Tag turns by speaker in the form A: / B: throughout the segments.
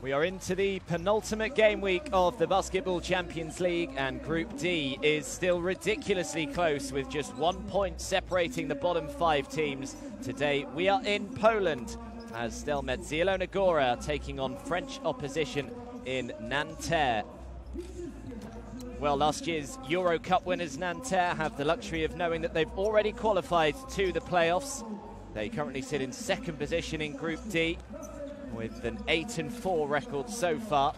A: We are into the penultimate game week of the Basketball Champions League, and Group D is still ridiculously close with just 1 point separating the bottom 5 teams. Today we are in Poland as Stelmet Zielona Gora taking on French opposition in Nanterre. Well, last year's Euro Cup winners Nanterre have the luxury of knowing that they've already qualified to the playoffs. They currently sit in second position in Group D with an 8-4 record so far.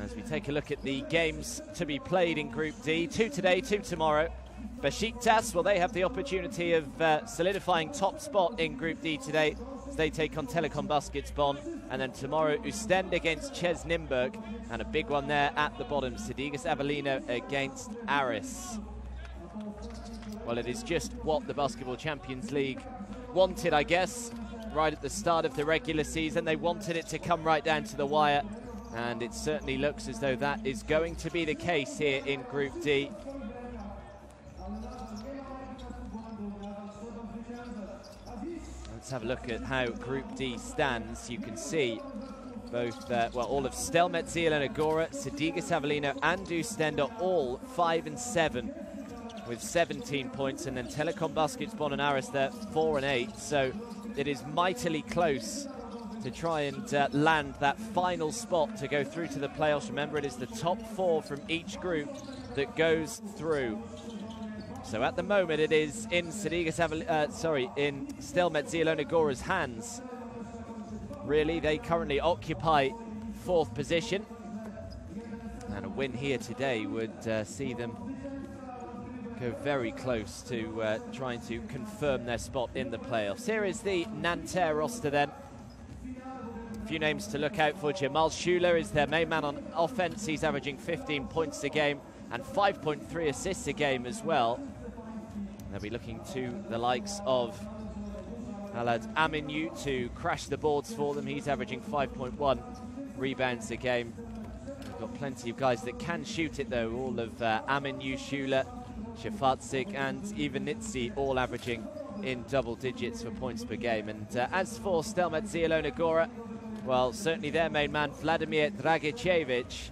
A: As we take a look at the games to be played in Group D, 2 today, 2 tomorrow. Besiktas, well, they have the opportunity of solidifying top spot in Group D today as they take on Telekom Basketball, and then tomorrow Ustend against Ches Nimburg, and a big one there at the bottom, Sedigas Avellino against Aris. Well, it is just what the Basketball Champions League wanted, I guess, right at the start of the regular season. They wanted it to come right down to the wire, and it certainly looks as though that is going to be the case here in Group D. Let's have a look at how Group D stands. You can see both, all of Stelmet Zielona Gora, Sedigas Avellino and Ustend are all 5 and 7 with 17 points, and then Telekom Basketball and Aris there 4 and 8. So it is mightily close to try and land that final spot to go through to the playoffs. Remember, it is the top 4 from each group that goes through. So at the moment, it is in in Stelmet Zielona Gora's hands. Really, they currently occupy 4th position, and a win here today would see them go very close to trying to confirm their spot in the playoffs. Here is the Nanterre roster then. A few names to look out for. Jamal Schuler is their main man on offense. He's averaging 15 points a game and 5.3 assists a game as well. They'll be looking to the likes of Alad Aminu to crash the boards for them. He's averaging 5.1 rebounds a game. We've got plenty of guys that can shoot it though. All of Aminu, Schuler, Shafatzik and even Nitsi all averaging in double digits for points per game. And as for Stelmet Zielona Gora, well, certainly their main man, Vladimir Dragicevic.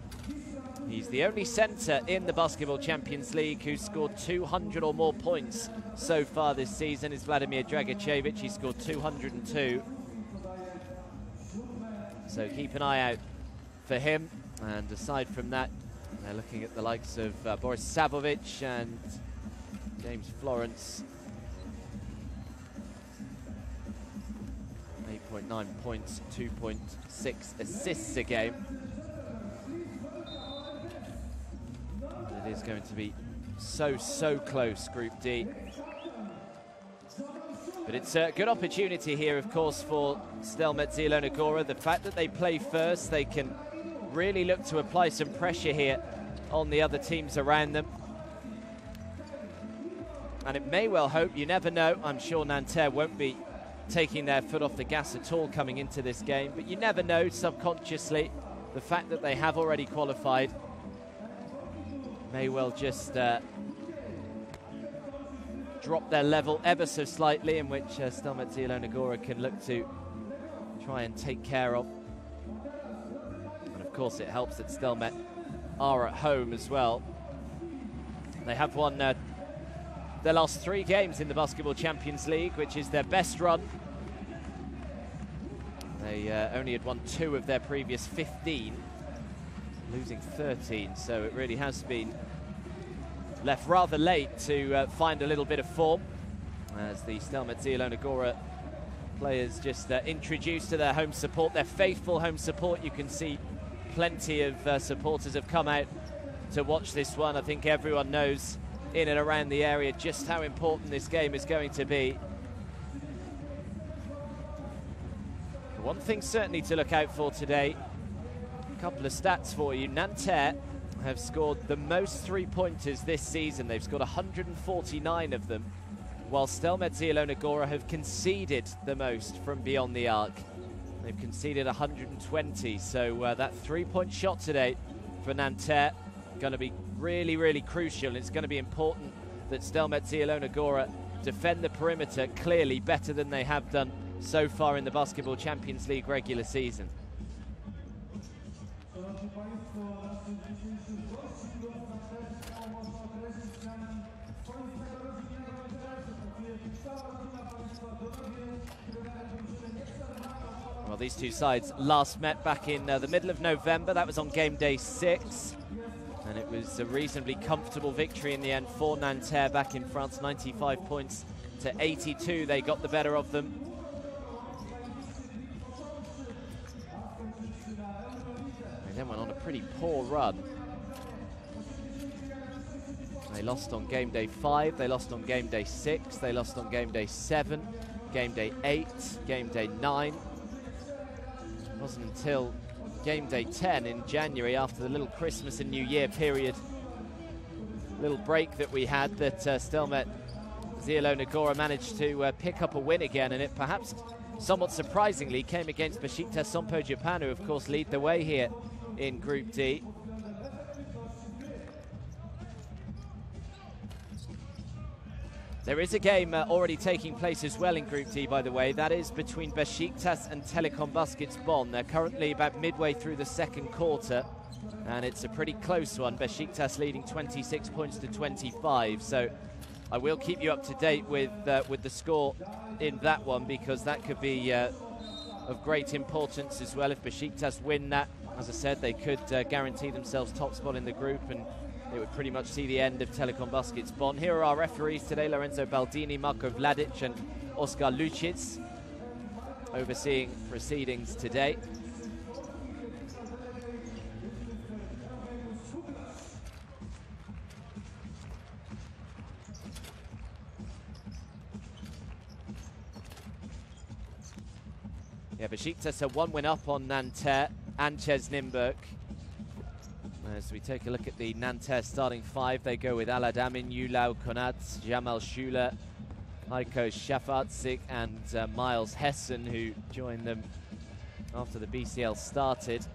A: He's the only centre in the Basketball Champions League who's scored 200 or more points so far this season, is Vladimir Dragicevic. He scored 202. So keep an eye out for him. And aside from that, they're looking at the likes of Boris Savovic and James Florence. 8.9 points, 2.6 assists a game. It is going to be so close, Group D. But it's a good opportunity here, of course, for Stelmet Zielona Gora. The fact that they play first, they can really look to apply some pressure here on the other teams around them. And it may well hope, you never know. I'm sure Nanterre won't be taking their foot off the gas at all coming into this game, but you never know, subconsciously, the fact that they have already qualified may well just drop their level ever so slightly, in which Stelmet Zielona Gora can look to try and take care of. And of course it helps that Stelmet are at home as well. They have won their last 3 games in the Basketball Champions League, which is their best run. They only had won 2 of their previous 15, losing 13, so it really has been left rather late to find a little bit of form, as the Stelmet Zielona Gora players just introduced to their home support, their faithful home support. You can see plenty of supporters have come out to watch this one. I think everyone knows in and around the area just how important this game is going to be. One thing certainly to look out for today, a couple of stats for you. Nanterre have scored the most 3-pointers this season. They've scored 149 of them, while Stelmet Zielona Gora have conceded the most from beyond the arc. They've conceded 120, so that 3-point shot today for Nanterre going to be really crucial. It's going to be important that Stelmet Zielona Gora defend the perimeter clearly better than they have done so far in the Basketball Champions League regular season. Well, these two sides last met back in the middle of November. That was on game day 6. And it was a reasonably comfortable victory in the end for Nanterre back in France. 95 points to 82. They got the better of them. They then went on a pretty poor run. They lost on game day 5. They lost on game day 6. They lost on game day 7. Game day 8. Game day 9. It wasn't until game day 10 in January, after the little Christmas and New Year period, little break that we had, that Stelmet Zielona Gora managed to pick up a win again, and it perhaps somewhat surprisingly came against Besiktas Sompo Japan, who of course lead the way here in Group D. There is a game already taking place as well in Group D, by the way. That is between Besiktas and Telekom Baskets Bonn. They're currently about midway through the second quarter, and it's a pretty close one. Besiktas leading 26 points to 25. So I will keep you up to date with the score in that one, because that could be of great importance as well. If Besiktas win that, as I said, they could guarantee themselves top spot in the group, and it would pretty much see the end of Telekom Baskets Bonn. Here are our referees today: Lorenzo Baldini, Marko Vladic and Oskar Lucic, overseeing proceedings today. Yeah, Besiktas are 1 win up on Nanterre and Nymburk. As we take a look at the Nanterre starting 5, they go with Aladamin, Yulau Konat, Jamal Schuler, Heiko Schafartzik and Miles Hessen, who joined them after the BCL started.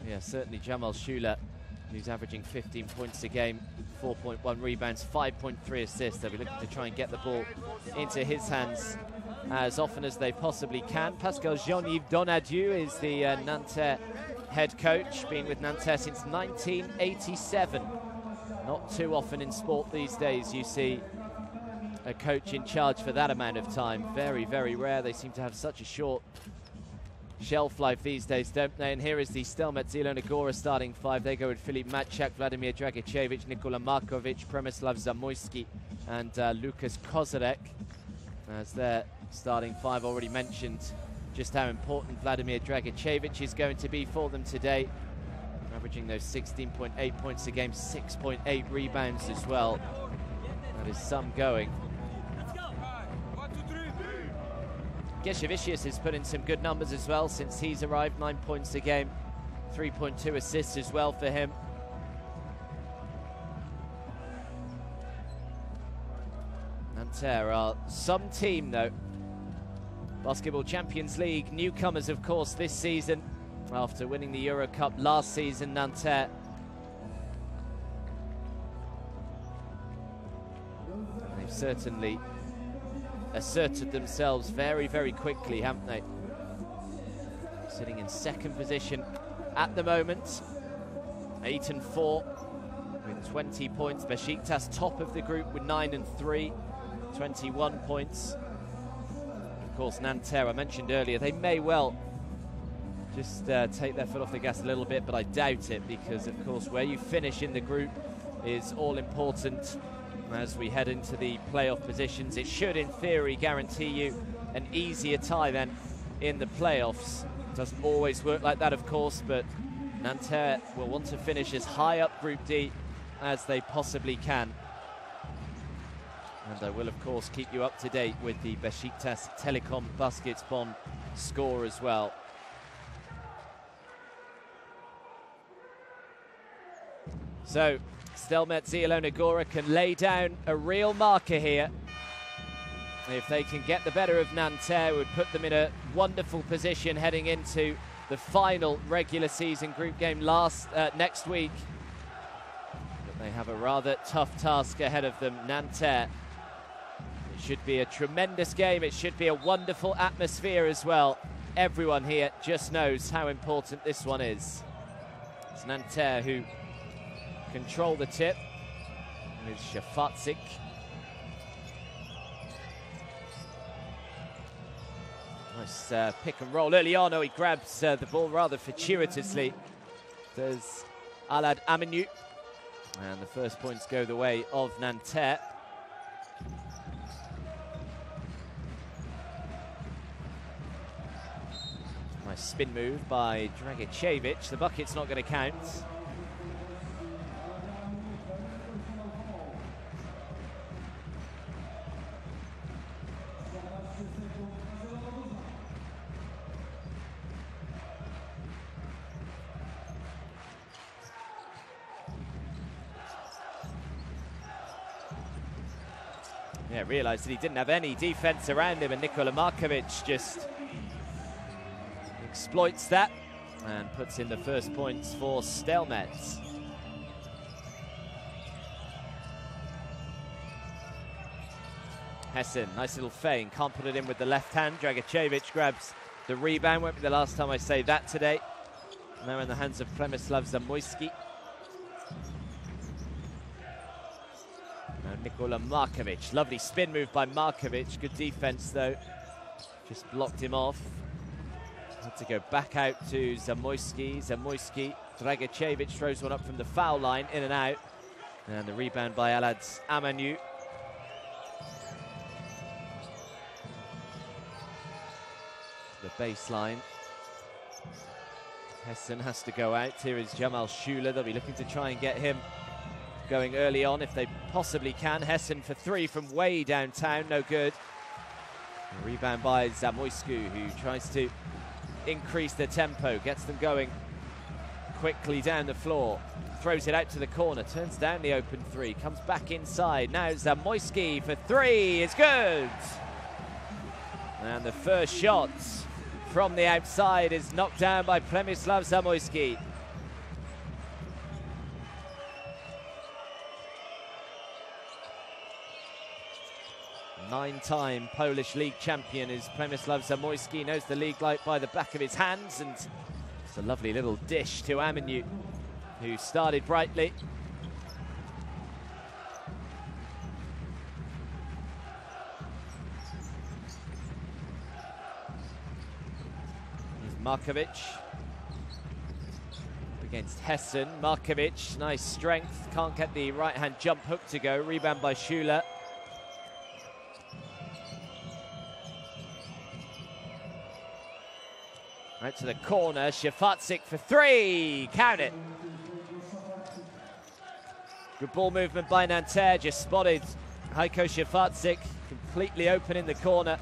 A: Yeah, certainly Jamal Schuler, who's averaging 15 points a game, 4.1 rebounds, 5.3 assists. They'll be looking to try and get the ball into his hands as often as they possibly can. Pascal Jean-Yves Donadieu is the Nanterre head coach, been with Nanterre since 1987. Not too often in sport these days you see a coach in charge for that amount of time. Very, very rare. They seem to have such a short shelf life these days, don't they? And here is the Stelmet Zielona Gora starting 5. They go with Filip Matchak, Vladimir Dragicevic, Nikola Markovic, Premislav Zamoyski and Lukas Kozarek as their starting 5. Already mentioned just how important Vladimir Dragicevic is going to be for them today, averaging those 16.8 points a game, 6.8 rebounds as well. That is some going. Geshevicius has put in some good numbers as well since he's arrived. 9 points a game, 3.2 assists as well for him. Nanterre are some team though. Basketball Champions League newcomers, of course, this season after winning the Euro Cup last season. Nanterre they've certainly asserted themselves very, very quickly, haven't they? Sitting in second position at the moment, 8 and 4 with 20 points. Besiktas top of the group with 9 and 3, 21 points. Of course, Nanterre, I mentioned earlier, they may well just take their foot off the gas a little bit, but I doubt it, because of course where you finish in the group is all important as we head into the playoff positions. It should in theory guarantee you an easier tie then in the playoffs. Doesn't always work like that, of course, but Nanterre will want to finish as high up Group D as they possibly can. And I will, of course, keep you up to date with the Besiktas Telekom Baskets Bonn score as well. So, Stelmet Zielona Gora can lay down a real marker here. If they can get the better of Nanterre, it would put them in a wonderful position heading into the final regular season group game next week. But they have a rather tough task ahead of them. Nanterre. It should be a tremendous game. It should be a wonderful atmosphere as well. Everyone here just knows how important this one is. It's Nanterre who control the tip with Schafartzik. Nice pick and roll early on. Oh, he grabs the ball rather fortuitously. Does Alad Aminu. And the first points go the way of Nanterre. Nice spin move by Dragicevic. The bucket's not going to count. Yeah, realised that he didn't have any defence around him, and Nikola Markovic just exploits that and puts in the first points for Stelmet. Hessen, nice little feint, can't put it in with the left hand. Dragicevic grabs the rebound. Won't be the last time I say that today. Now in the hands of Przemysław Zamoyski. Nikola Markovic, lovely spin move by Markovic. Good defense though, just blocked him off. Had to go back out to Zamoyski. Dragicevic throws one up from the foul line, in and out. And the rebound by Alad Aminu. The baseline. Hessen has to go out. Here is Jamal Schuler. They'll be looking to try and get him going early on if they possibly can. Hessen for three from way downtown, no good. A rebound by Zamoyski, who tries to increase the tempo, gets them going quickly down the floor, throws it out to the corner, turns down the open three, comes back inside. Now Zamoyski for three is good. And the first shot from the outside is knocked down by Przemysław Zamoyski. Nine-time Polish league champion is Przemysław Zamoyski. Knows the league like by the back of his hands, and it's a lovely little dish to Aminu, who started brightly. Here's Markovic up against Hessen. Markovic, nice strength, can't get the right-hand jump hook to go. Rebound by Schuler. Right to the corner, Shefatzik for three, count it. Good ball movement by Nanterre, just spotted Heiko Shefatzik completely open in the corner.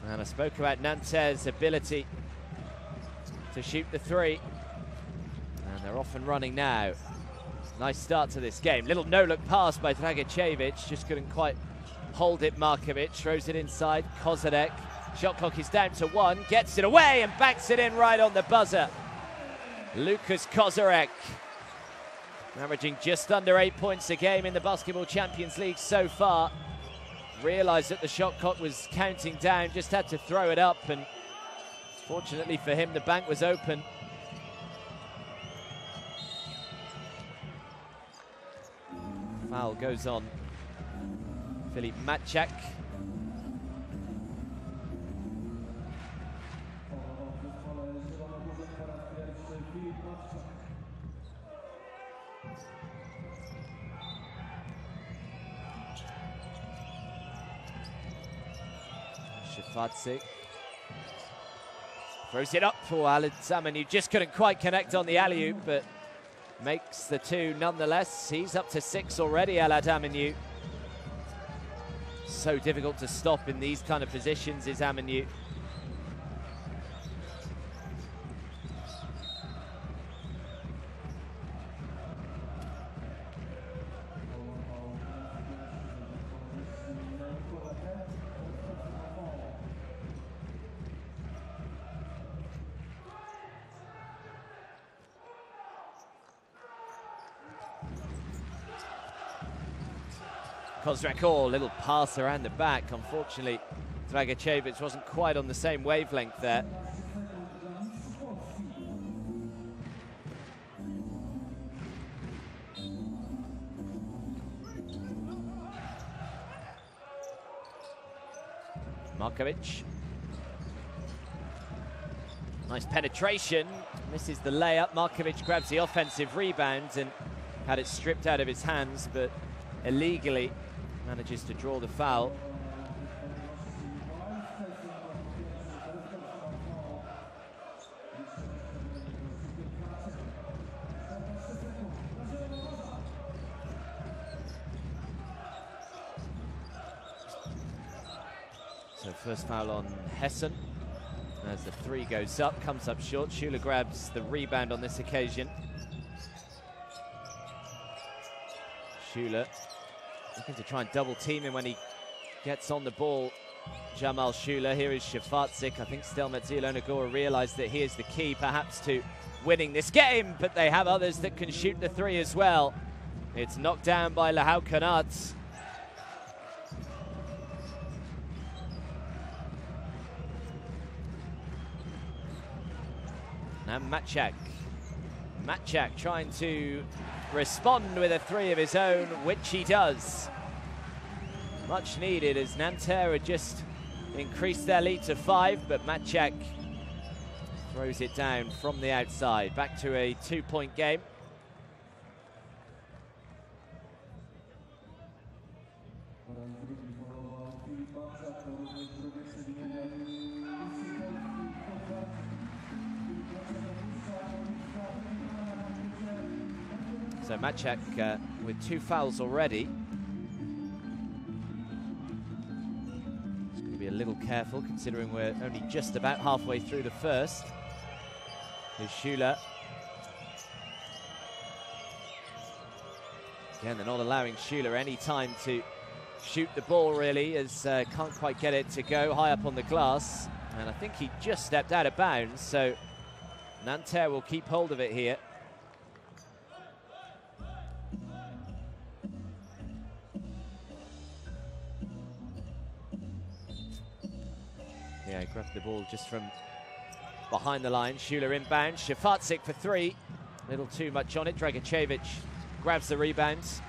A: And I spoke about Nanterre's ability to shoot the three. And they're off and running now. Nice start to this game. Little no-look pass by Dragicevic, just couldn't quite hold it. Markovic throws it inside, Kozarek. Shot clock is down to one, gets it away and banks it in right on the buzzer. Lukas Kozarek, averaging just under 8 points a game in the Basketball Champions League so far. Realised that the shot clock was counting down, just had to throw it up, and fortunately for him, the bank was open. Foul goes on Filip Matczak. Shefatzik throws it up for Alad Aminu. Just couldn't quite connect on the alley-oop, but makes the two nonetheless. He's up to 6 already, Alad Aminu. So difficult to stop in these kind of positions is Aminu. Kozrak, little pass around the back. Unfortunately, Dragicevic wasn't quite on the same wavelength there. Markovic. Nice penetration, misses the layup. Markovic grabs the offensive rebound and had it stripped out of his hands, but illegally manages to draw the foul. So first foul on Hessen. As the three goes up, comes up short. Schuler grabs the rebound on this occasion. Schuler looking to try and double team him when he gets on the ball. Jamal Schuler, here is Shafatzik. I think Stelmet Zielona Gora realized that he is the key perhaps to winning this game, but they have others that can shoot the three as well. It's knocked down by Lehau Kanat. Now Matchak trying to respond with a three of his own, which he does. Much needed as Nanterre had just increased their lead to 5, but Matchak throws it down from the outside. Back to a 2-point game. So Matchak with 2 fouls already. He's going to be a little careful considering we're only just about halfway through the first. Here's Schuler. Again, they're not allowing Schuler any time to shoot the ball really, as can't quite get it to go high up on the glass. And I think he just stepped out of bounds, so Nanterre will keep hold of it here. Yeah, he grabbed the ball just from behind the line. Schuler inbound. Shafatzik for 3. A little too much on it. Dragicevic grabs the rebounds.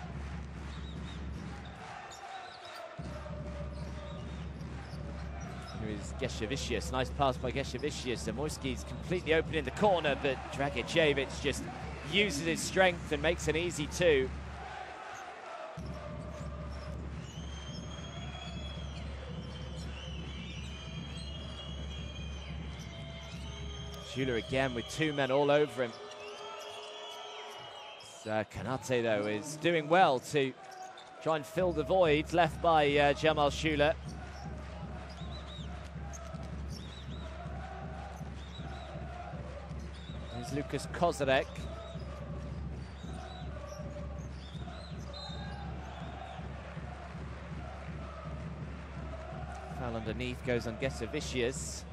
A: Here is Geshevicius. Nice pass by Geshevicius. Zamoyski's completely open in the corner, but Dragicevic just uses his strength and makes an easy 2. Schuler again with 2 men all over him. Kanate, though, is doing well to try and fill the void left by Jamal Schuler. There's Lucas Kozarek. Foul underneath goes on Geshevicius.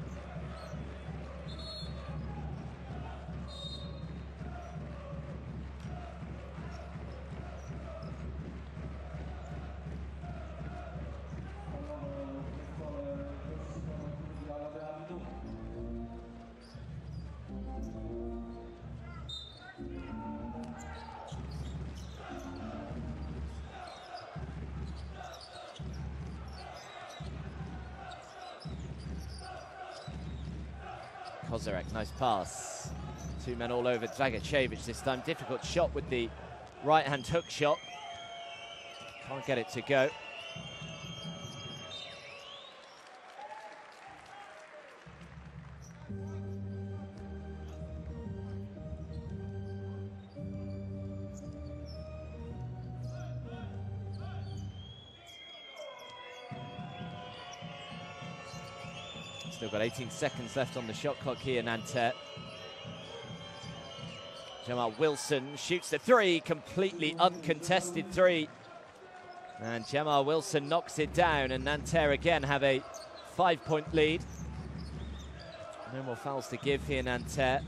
A: Kozarek, nice pass. 2 men all over Dragicevic this time. Difficult shot with the right-hand hook shot. Can't get it to go. Still got 18 seconds left on the shot clock here, Nanterre. Jamal Wilson shoots the 3, completely uncontested 3. And Jamal Wilson knocks it down, and Nanterre again have a 5-point lead. No more fouls to give here, Nanterre.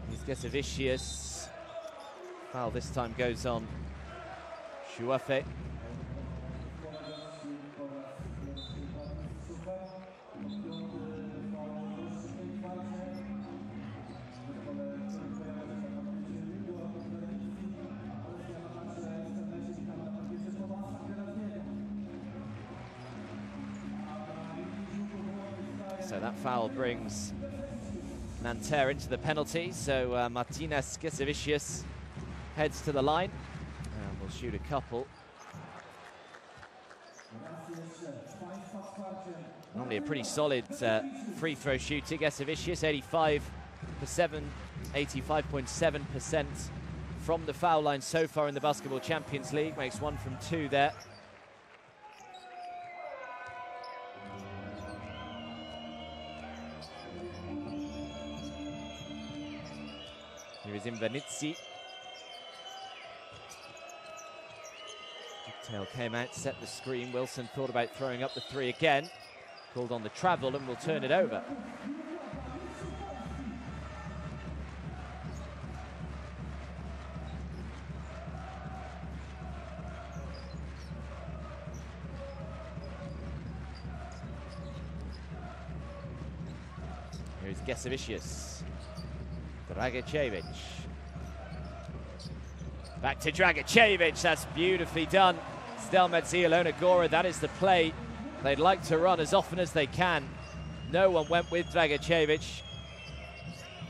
A: Here's Geshevicius. Foul this time goes on Shuafe. So that foul brings Nanterre into the penalty, so Martinez Gesavicius heads to the line and will shoot a couple. Normally a pretty solid free throw shooter. Gesavicius 85.7% from the foul line so far in the Basketball Champions League, makes 1 from 2 there. Here is Invernizzi. Tail came out, set the screen. Wilson thought about throwing up the 3 again. Called on the travel and will turn it over. Here's Gesavicius. Dragicevic. Back to Dragicevic, that's beautifully done. Stelmet Zielona Gora, that is the play they'd like to run as often as they can. No one went with Dragicevic.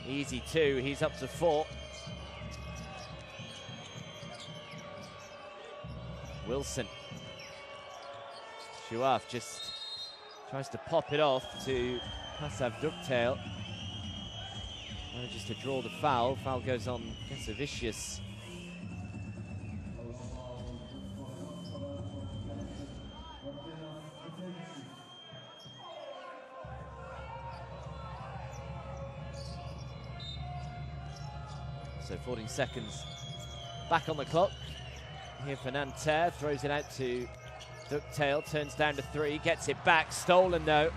A: Easy 2, he's up to 4. Wilson. Shuaf just tries to pop it off to Passav Ducktail. Manages to draw the foul. Foul goes on Gesavicius. So 14 seconds back on the clock. Here for Nanterre, throws it out to Ducktail, turns down to 3, gets it back, stolen though.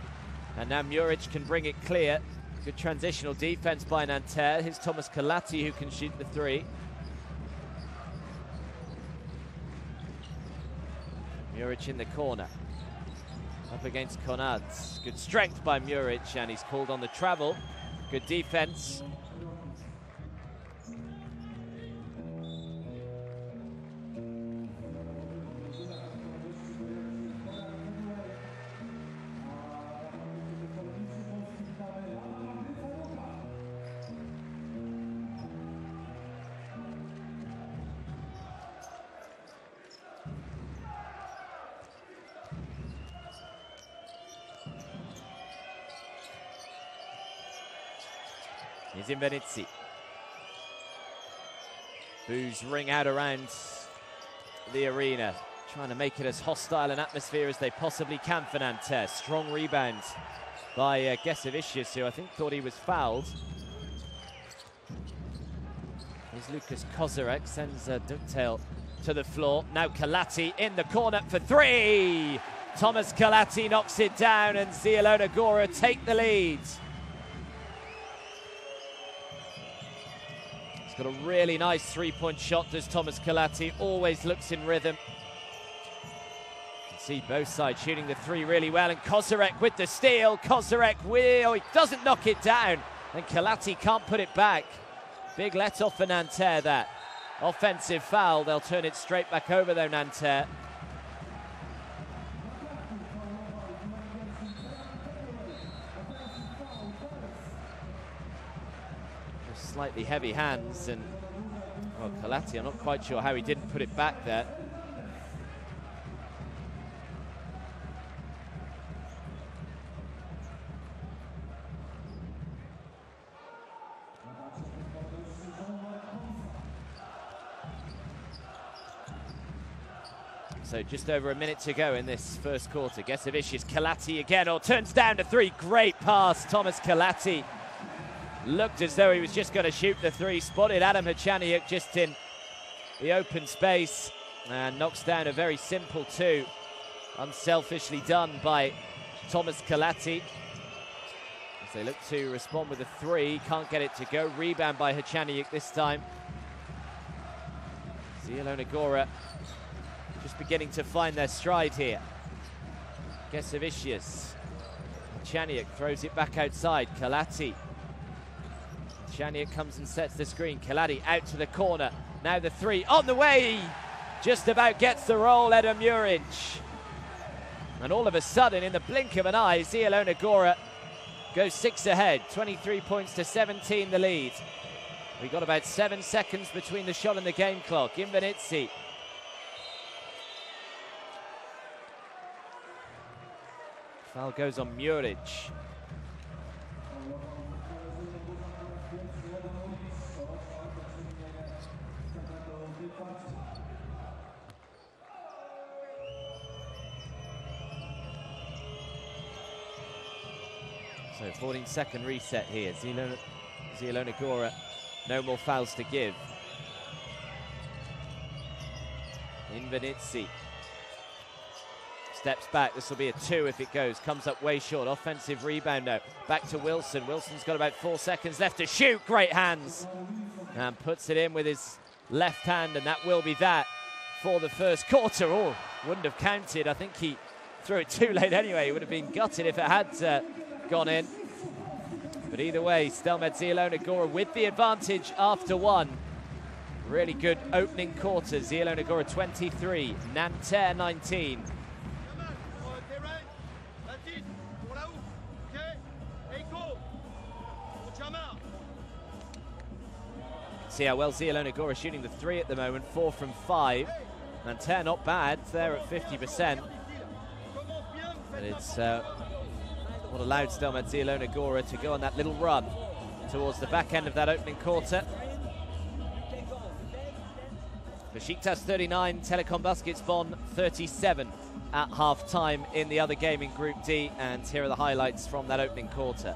A: And now Muric can bring it clear. Good transitional defense by Nanterre. Here's Thomas Kalati who can shoot the 3. Muric in the corner. Up against Konad. Good strength by Muric and he's called on the travel. Good defense. Here's Invernizzi. Boos ring out around the arena, trying to make it as hostile an atmosphere as they possibly can for Nanterre. Strong rebound by Gesavicius, who I think thought he was fouled. Here's Lucas Kozarek, sends Ducktail to the floor. Now Kalati in the corner for 3. Thomas Kalati knocks it down and Zielona Gora take the lead. Got a really nice 3-point shot, does Thomas Kalati, always looks in rhythm. You can see both sides shooting the 3 really well, and Kozarek with the steal. Kozarek he doesn't knock it down, and Kalati can't put it back. Big let-off for Nanterre, that. Offensive foul, they'll turn it straight back over though, Nanterre. Slightly heavy hands, and well, Kalati, I'm not quite sure how he didn't put it back there. So just over a minute to go in this first quarter. Gesavicius, Kalati again, turns down to 3. Great pass, Thomas Kalati. Looked as though he was just going to shoot the 3, spotted Adam Hachaniuk just in the open space and knocks down a very simple 2. Unselfishly done by Thomas Kalati. As they look to respond with a 3, can't get it to go. Rebound by Hachaniuk this time. Zielona Gora just beginning to find their stride here. Gesavicius. Hachaniuk throws it back outside. Kalati. Hachaniuk comes and sets the screen. Kalati out to the corner. Now the 3 on the way. Just about gets the roll, Eda Muric. And all of a sudden, in the blink of an eye, Zielona Gora goes 6 ahead, 23 points to 17 the lead. We've got about 7 seconds between the shot and the game clock. Invernizzi. Foul goes on Muric. So 14-second reset here. Zielona Gora, no more fouls to give. Invernizzi steps back. This will be a 2 if it goes. Comes up way short. Offensive rebound now. Back to Wilson. Wilson's got about 4 seconds left to shoot. Great hands. And puts it in with his left hand, and that will be that for the first quarter. Oh, wouldn't have counted. I think he threw it too late anyway. He would have been gutted if it had gone in. But either way, Stelmet Zielona Gora with the advantage after 1. Really good opening quarter. Zielona Gora 23, Nanterre 19. See how well Zielona Gora shooting the 3 at the moment, 4 from 5. Nanterre not bad, there at 50%. But it's what allowed Stelmet Zielona Gora to go on that little run towards the back end of that opening quarter. Besiktas 39, Telekom Basketball 37 at half-time in the other game in Group D, and here are the highlights from that opening quarter.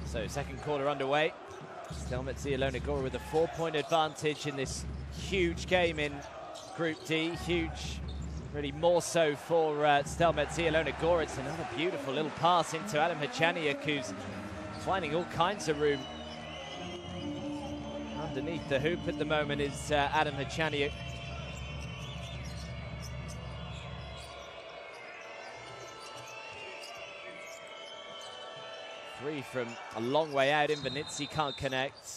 A: So second quarter underway. Stelmet Zielona Gora with a 4-point advantage in this huge game in Group D. Huge, really more so for Stelmet Zielona Gora. It's another beautiful little pass into Adam Hachaniuk, who's finding all kinds of room. Underneath the hoop at the moment is Adam Hachaniuk. Three from a long way out. Invernizzi can't connect.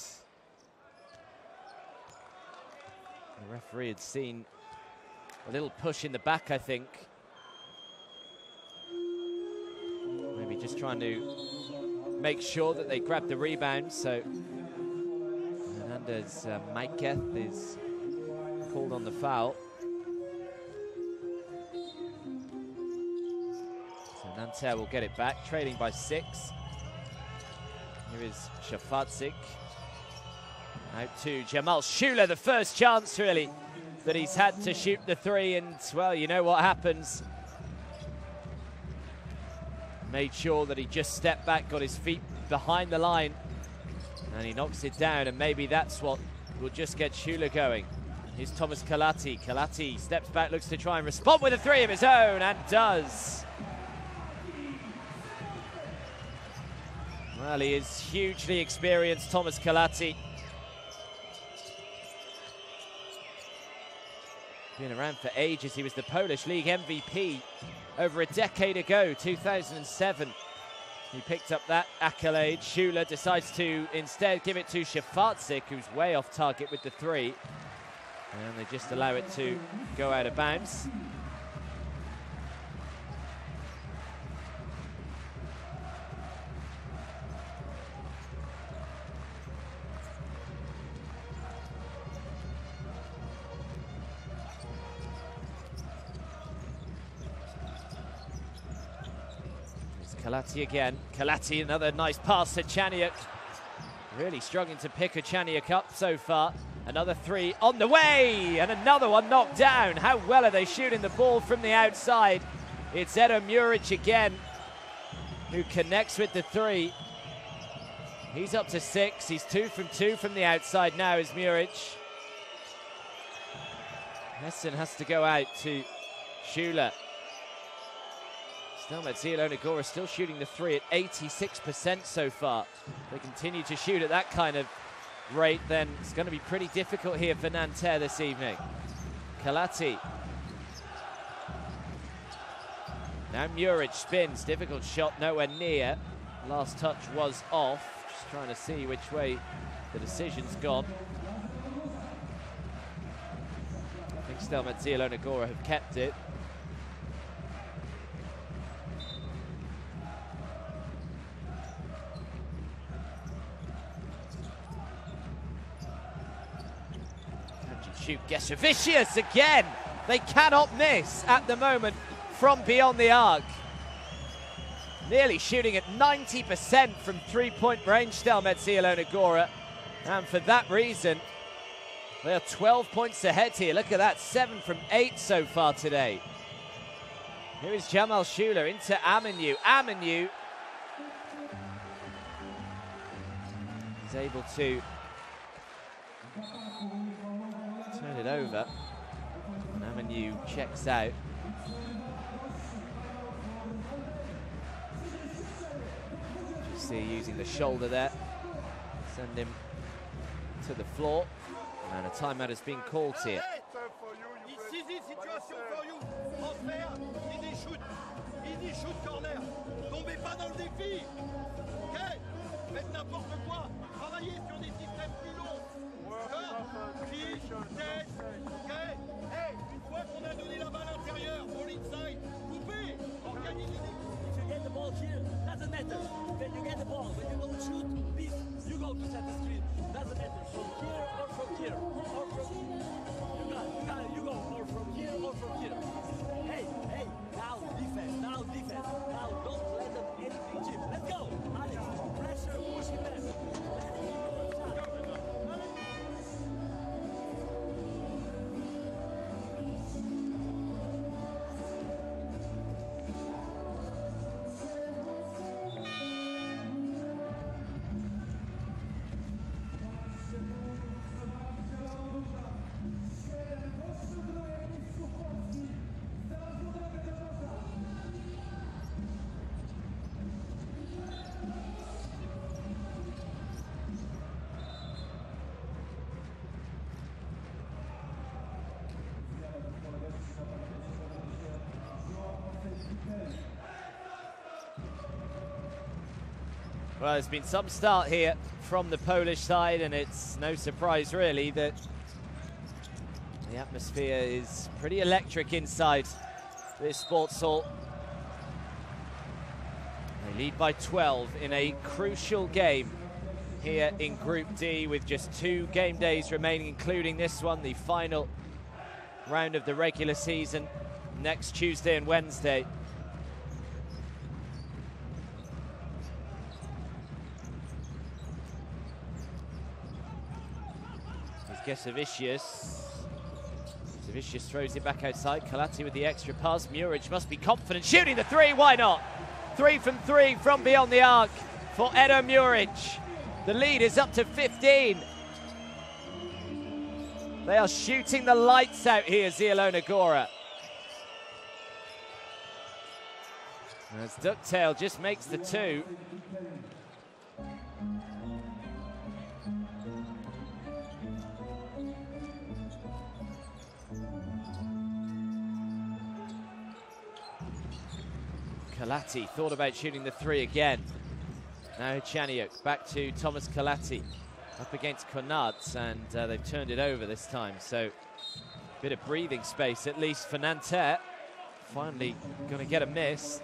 A: The referee had seen a little push in the back, I think. Maybe just trying to make sure that they grab the rebound. So Hernandez Maiketh is called on the foul. So Nanterre will get it back, trailing by 6. Here is Shafatzik. Out to Jamal Schuler, the first chance really that he's had to shoot the 3, and well, you know what happens. Made sure that he just stepped back, got his feet behind the line, and he knocks it down, and maybe that's what will just get Schuler going. Here's Thomas Kalati. Kalati steps back, looks to try and respond with a 3 of his own, and does. Well, he is hugely experienced, Thomas Kalati. Been around for ages. He was the Polish League MVP over a decade ago, 2007. He picked up that accolade. Schuler decides to instead give it to Shafatzik, who's way off target with the 3. And they just allow it to go out of bounds. Kalati again. Kalati, another nice pass to Chaniuk. Really struggling to pick a Chaniuk up so far. Another three on the way, and another one knocked down. How well are they shooting the ball from the outside? It's Edo Muric again, who connects with the three. He's up to 6. He's 2 from 2 from the outside now is Muric. Hessen has to go out to Schuler. Stelmet Zielona Gora still shooting the three at 86% so far. If they continue to shoot at that kind of rate, then it's going to be pretty difficult here for Nanterre this evening. Kalati. Now Muric spins, difficult shot, nowhere near. Last touch was off. Just trying to see which way the decision's gone. I think Stelmet Zielona Gora have kept it. Shoot, Gesavicius again. They cannot miss at the moment from beyond the arc. Nearly shooting at 90% from three-point range, Stelmet Zielona Gora. And for that reason, they are 12 points ahead here. Look at that, 7 from 8 so far today. Here is Jamal Schuler into Amenu. Amenu is able to turn it over. And Amenu checks out. You see using the shoulder there. Send him to the floor. And a timeout has been called here.
B: Easy situation for you. Transfert, easy shoot corner. Tombez pas dans le défi. Ok? Faites n'importe quoi. Travaillez sur des systèmes plus longs. Puis, tête. Ok? Hey, une fois qu'on a donné la balle intérieure, all inside, coupez. Organisez des coups.
C: If you get the ball here, doesn't matter. When you get the ball, when you don't shoot, please, you go to set the screen. Doesn't matter. From here or from here. Or from you go or from here or from here. Hey, now defense, now defense. Now don't let them anything cheap. Let's go. Alex, pressure, push him back.
A: Well, there's been some start here from the Polish side, and it's no surprise really that the atmosphere is pretty electric inside this sports hall. They lead by 12 in a crucial game here in Group D with just 2 game days remaining, including this one, the final round of the regular season next Tuesday and Wednesday. Gesavicius. Gesavicius throws it back outside. Kalati with the extra pass. Muric must be confident. Shooting the three, why not? 3 from 3 from beyond the arc for Edo Muric. The lead is up to 15. They are shooting the lights out here, Zielona Gora. As Ducktail just makes the 2. Kalati thought about shooting the 3 again. Now Chaniuk back to Thomas Kalati up against Konards, and they've turned it over this time. So a bit of breathing space at least for Nanterre. Finally going to get a miss.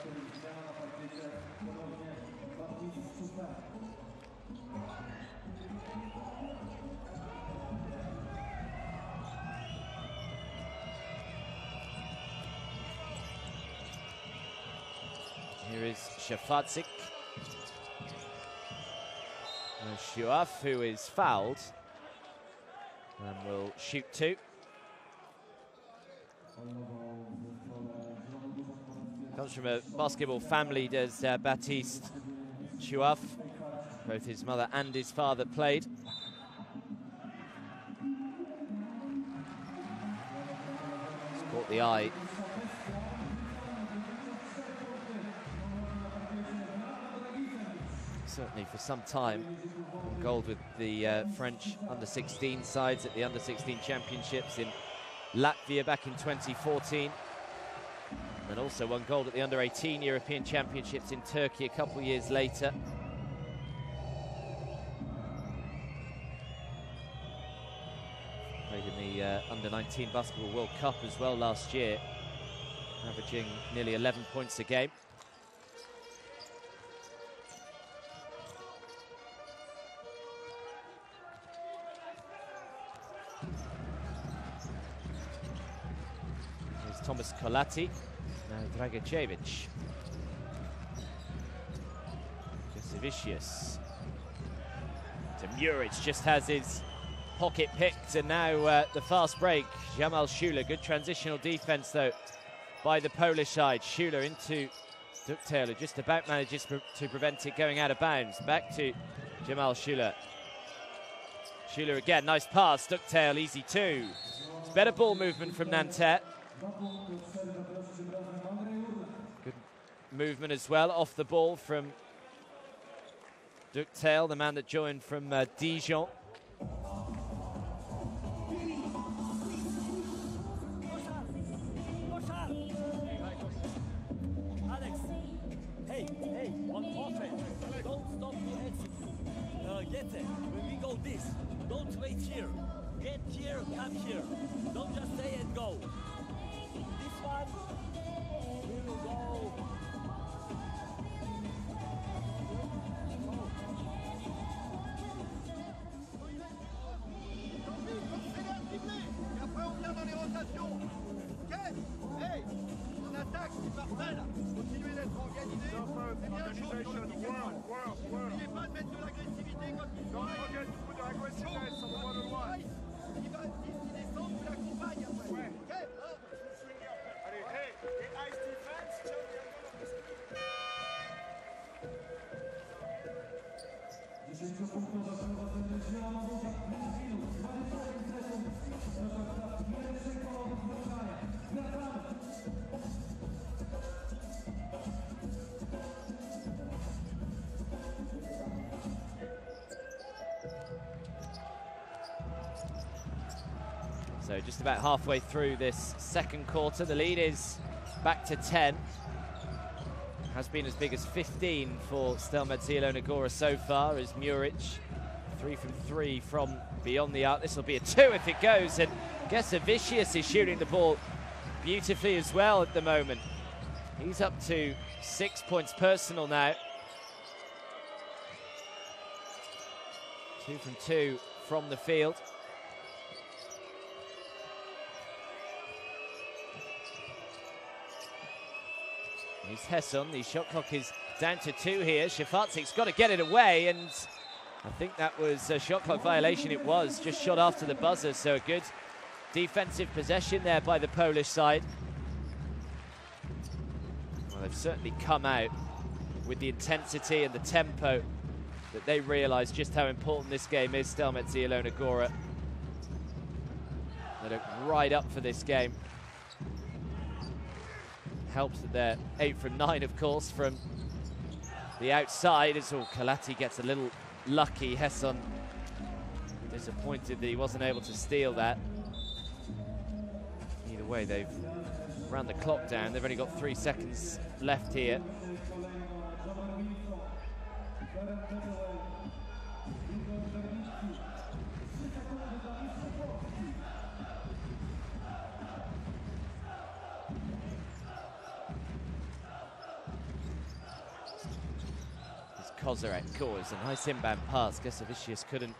A: Here is Shafatzik. Shuaf, who is fouled, and will shoot two. Comes from a basketball family, does Baptiste Shuaf. Both his mother and his father played. It's caught the eye. Certainly for some time. Gold with the French under-16 sides at the under-16 championships in Latvia back in 2014. And also won gold at the under-18 European championships in Turkey a couple of years later. Played in the under-19 Basketball World Cup as well last year, averaging nearly 11 points a game. Thomas Kolati, now Dragicevic. Jasevicius. To Muric, just has his pocket picked, and now the fast break. Jamal Schuler, good transitional defense though by the Polish side. Schuler into Ducktail, just about manages to prevent it going out of bounds. Back to Jamal Schuler. Schuler again, nice pass. Ducktail, easy two. It's better ball movement from Nanterre. Good movement as well off the ball from Ducktail, the man that joined from Dijon.
C: Alex, hey, one perfect. Don't stop to execute. Get there. When we go this, don't wait here. Get here, come here. Don't just stay and go. This one, we will go.
B: Et après on vient dans les rotations. Ok? Hey, on attaque, c'est parfait là. Continuez d'être organisé. C'est bien chaud sur le pick and roll. N'oubliez pas de mettre de l'agressivité quand il faut. Il va s'il descend, vous l'accompagne après. Ouais. Ok?
D: Allez, hey, ice defense.
A: So just about halfway through this second quarter, the lead is back to 10. Has been as big as 15 for Stelmet Zielona Gora so far, as Muric 3 from 3 from beyond the arc. This will be a 2 if it goes, and Jasevicius is shooting the ball beautifully as well at the moment. He's up to 6 points personal now. 2 from 2 from the field. Here's Hesson. The shot clock is down to 2 here. Shafatzik's got to get it away, and I think that was a shot clock violation. It was just shot after the buzzer, so a good defensive possession there by the Polish side. Well, they've certainly come out with the intensity and the tempo that they realise just how important this game is. Stelmet Zielona Gora. They look right up for this game. Helps that they're 8 from 9, of course, from the outside. As Kolati gets a little lucky. Hesson disappointed that he wasn't able to steal that. Either way, they've ran the clock down. They've only got 3 seconds left here. Kozarek scores a nice inbound pass. Jasevicius couldn't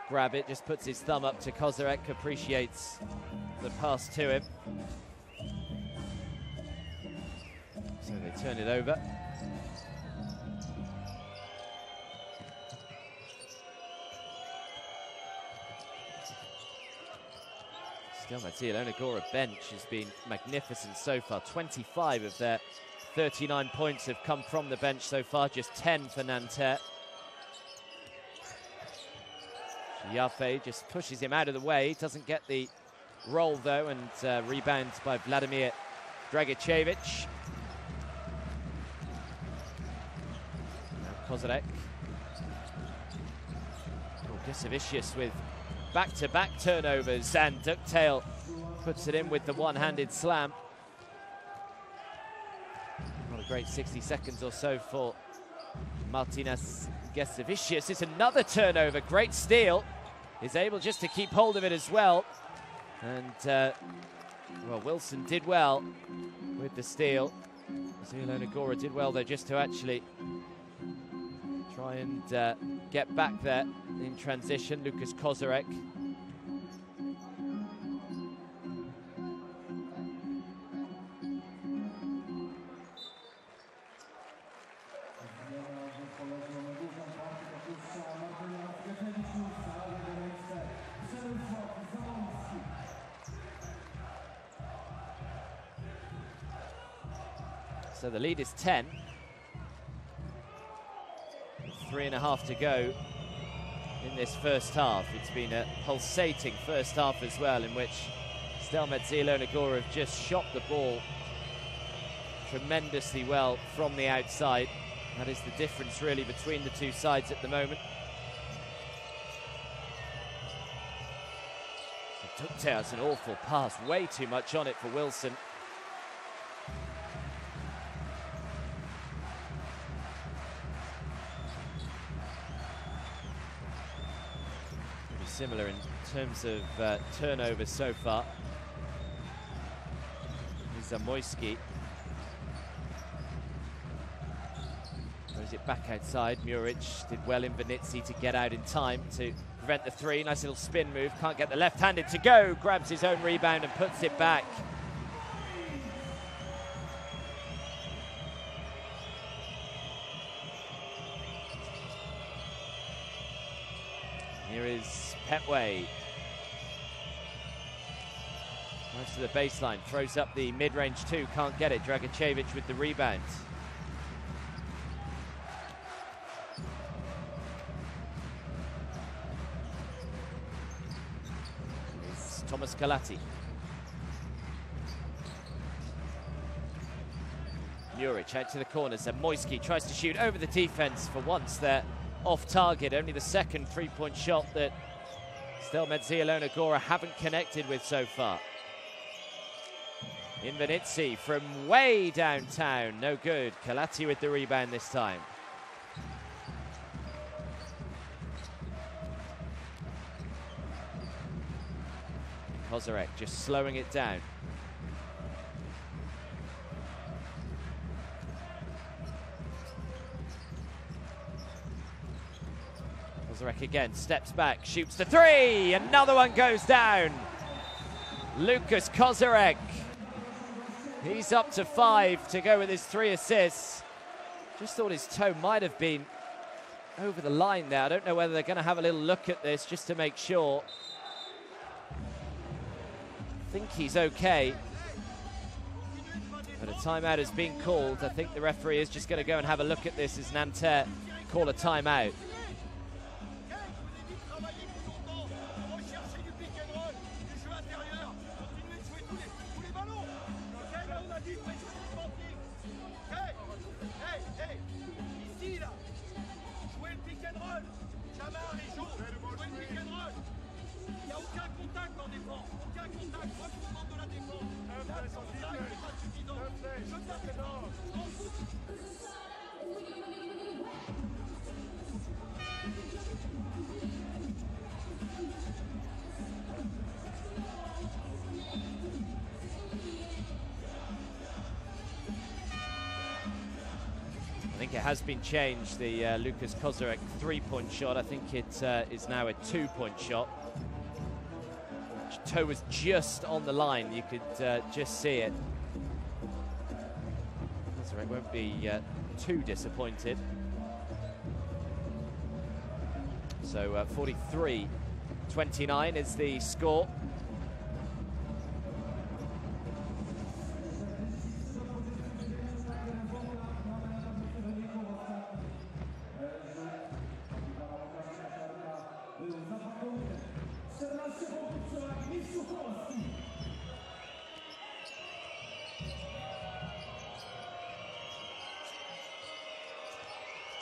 A: grab it, just puts his thumb up to Kozarek, appreciates the pass to him. So they turn it over. Stelmet Zielona Gora bench has been magnificent so far. 25 of their 39 points have come from the bench so far, just 10 for Nanterre. Yafe just pushes him out of the way, doesn't get the roll though, and rebounds by Vladimir Dragicevic. Now Kozarek. Gisevicius with back-to-back turnovers, and Ducktail puts it in with the one-handed slam. Not a great 60 seconds or so for Martinez Gisevicius. It's another turnover, great steal. He's able just to keep hold of it as well. And, well, Wilson did well with the steal. Zielona Gora did well, though, just to actually try and get back there in transition. Lukas Kozarek. So the lead is 10. 3.5 to go in this first half. It's been a pulsating first half as well, in which Stelmet Zielona Gora have just shot the ball tremendously well from the outside. That is the difference really between the two sides at the moment. So Ducktail's an awful pass, way too much on it for Wilson. Similar in terms of turnovers so far. Zamoyski throws it back outside. Muric did well in Venitzi to get out in time to prevent the three. Nice little spin move, can't get the left-handed to go. Grabs his own rebound and puts it back. Here is Petway. Runs to the baseline, throws up the mid-range two, can't get it. Dragicevic with the rebound. It's Thomas Kalati. Muric out to the corner. Zamoyski tries to shoot over the defense for once there. Off target, only the second three-point shot that Stelmet Zielona Gora haven't connected with so far. In Venitzi from way downtown, no good. Kalati with the rebound this time. Kozarek just slowing it down. Kozarek again, steps back, shoots the three, another one goes down. Lukas Kozarek, he's up to 5 to go with his 3 assists. Just thought his toe might have been over the line there. I don't know whether they're going to have a little look at this just to make sure. I think he's okay. But a timeout has been called. I think the referee is just going to go and have a look at this as Nanterre call a timeout. I think it has been changed, the Lukas Kozarek 3-point shot. I think it is now a 2-point shot. Toe was just on the line, you could just see it. Kozarek won't be too disappointed. So 43-29 is the score.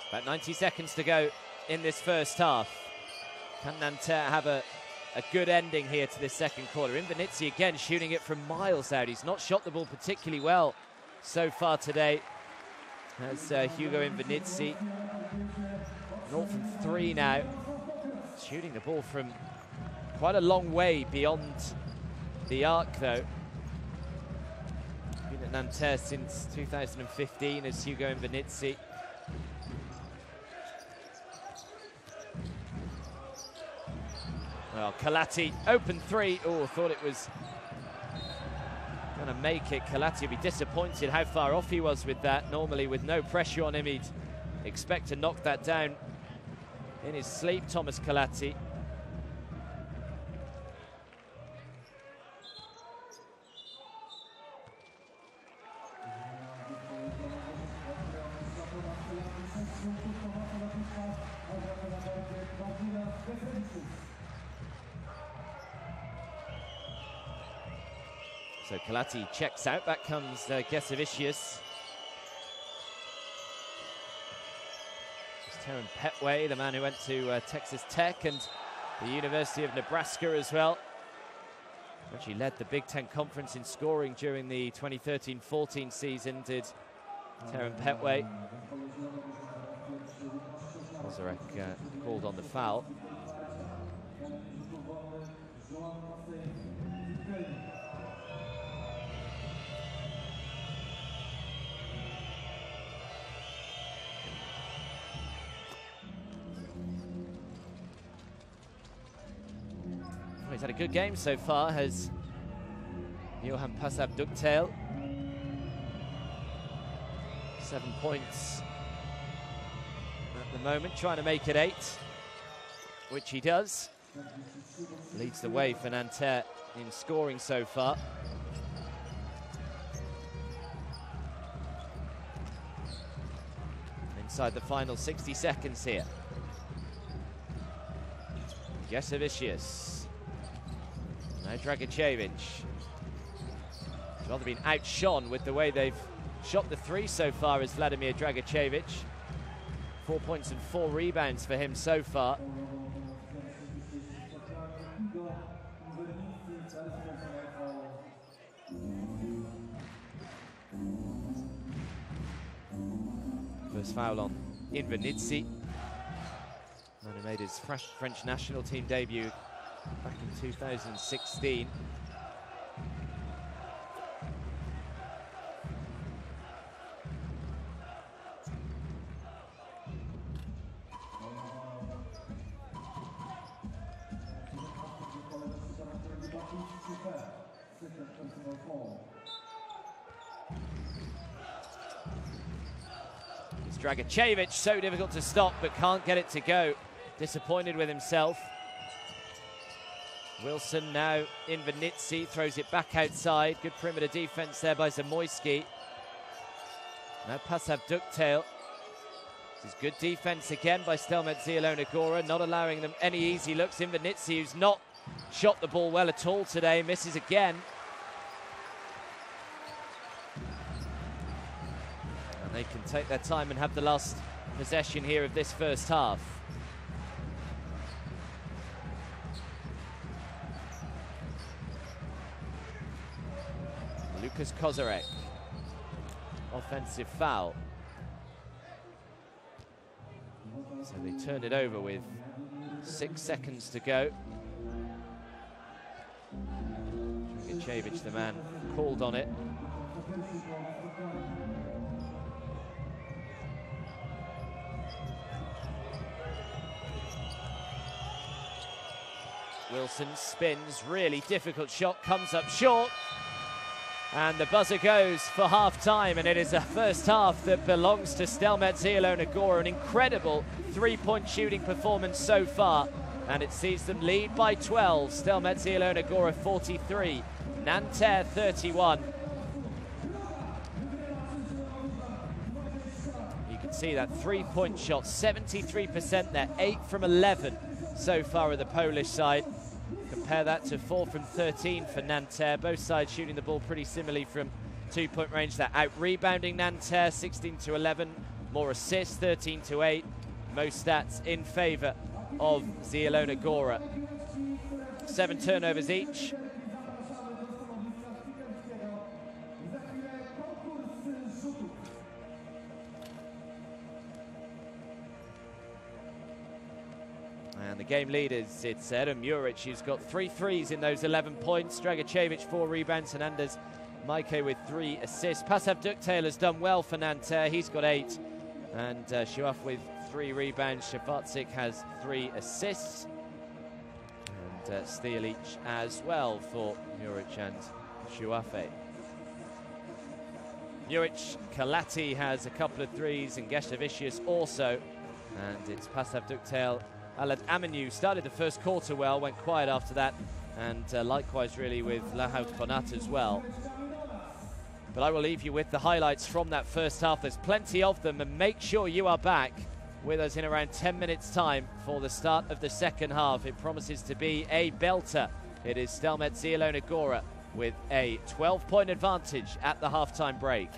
A: About 90 seconds to go in this first half. Can Nanterre have a good ending here to this second quarter? Invernizzi again shooting it from miles out. He's not shot the ball particularly well so far today. As Hugo Invernizzi, 0 from 3 now. Shooting the ball from quite a long way beyond the arc though. Been at Nanterre since 2015 as Hugo Invernizzi. Well, Kalati, open three. Oh, thought it was going to make it. Kalati would be disappointed how far off he was with that. Normally, with no pressure on him, he'd expect to knock that down in his sleep, Thomas Kalati. So Kalati checks out. Back comes Gesavicius. It's Terran Petway, the man who went to Texas Tech and the University of Nebraska as well. Actually led the Big Ten Conference in scoring during the 2013-14 season, did Terran Petway. Kozarek called on the foul. He's had a good game so far, has Johan Passab-Ducktail. 7 points at the moment, trying to make it 8, which he does. Leads the way for Nanterre in scoring so far. Inside the final 60 seconds here. Gesavicius. Now Dragicevic. He's rather been outshone with the way they've shot the three so far as Vladimir Dragicevic. 4 points and 4 rebounds for him so far. First foul on Invernizzi. Man who made his French national team debut back in 2016. It's Dragicevic, so difficult to stop, but can't get it to go. Disappointed with himself. Wilson now, Invernizzi throws it back outside. Good perimeter defense there by Zamoyski. Now Passab-Ducktail. This is good defense again by Stelmet Zielona Gora, not allowing them any easy looks. Invernizzi, who's not shot the ball well at all today, misses again. And they can take their time and have the last possession here of this first half. Lucas Kozarek, offensive foul. So they turned it over with 6 seconds to go. Dragicevic, the man called on it. Wilson spins, really difficult shot, comes up short. And the buzzer goes for half-time, and it is a first half that belongs to Stelmet Zielona Gora. An incredible three-point shooting performance so far, and it sees them lead by 12. Stelmet Zielona Gora 43, Nanterre 31. You can see that three-point shot, 73% there, 8 from 11 so far at the Polish side. Compare that to 4 from 13 for Nanterre. Both sides shooting the ball pretty similarly from two-point range. They're out-rebounding Nanterre, 16 to 11. More assists, 13 to 8. Most stats in favour of Zielona Gora. 7 turnovers each. And the game leaders, it's Adam Juric, who's got 3 threes in those 11 points. Dragicevic 4 rebounds, Hernandez Maike with 3 assists. Passav Duktail has done well for Nanterre, he's got 8. And Shuaf with 3 rebounds, Shavatzik has 3 assists. And steal each as well for Juric and Shuafe. Juric, Kalati has a couple of threes, and Geshevicius also. And it's Passav Duktail. Alad Aminu started the first quarter well, went quiet after that, and likewise really with Lahout Bonat as well. But I will leave you with the highlights from that first half. There's plenty of them, and make sure you are back with us in around 10 minutes time for the start of the second half. It promises to be a belter. It is Stelmet Zielona Gora with a 12-point advantage at the halftime break.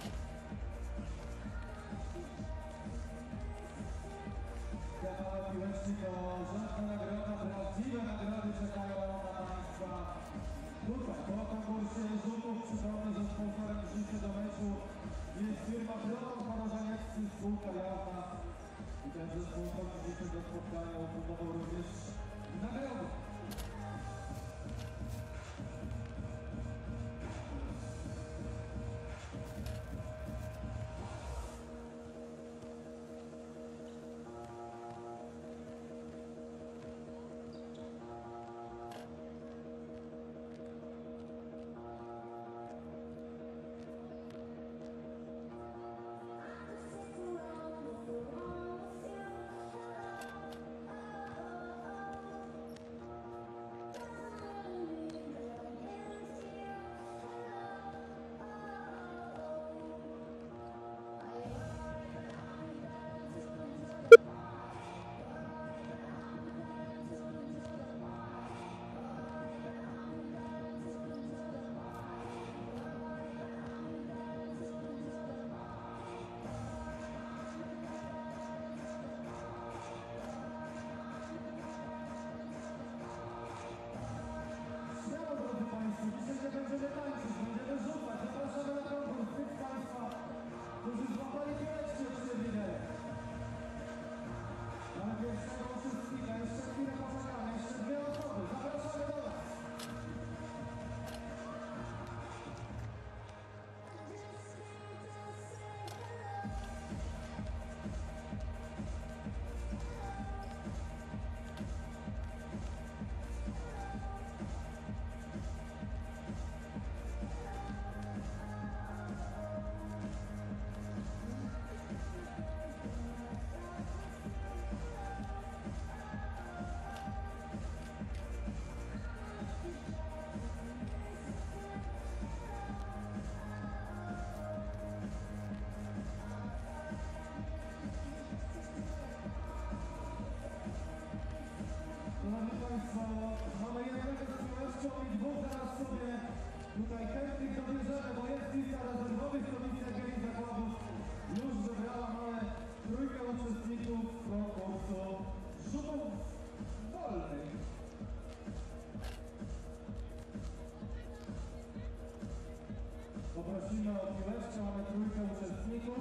E: Poprosimy o piłeczkę, mamy trójkę uczestników.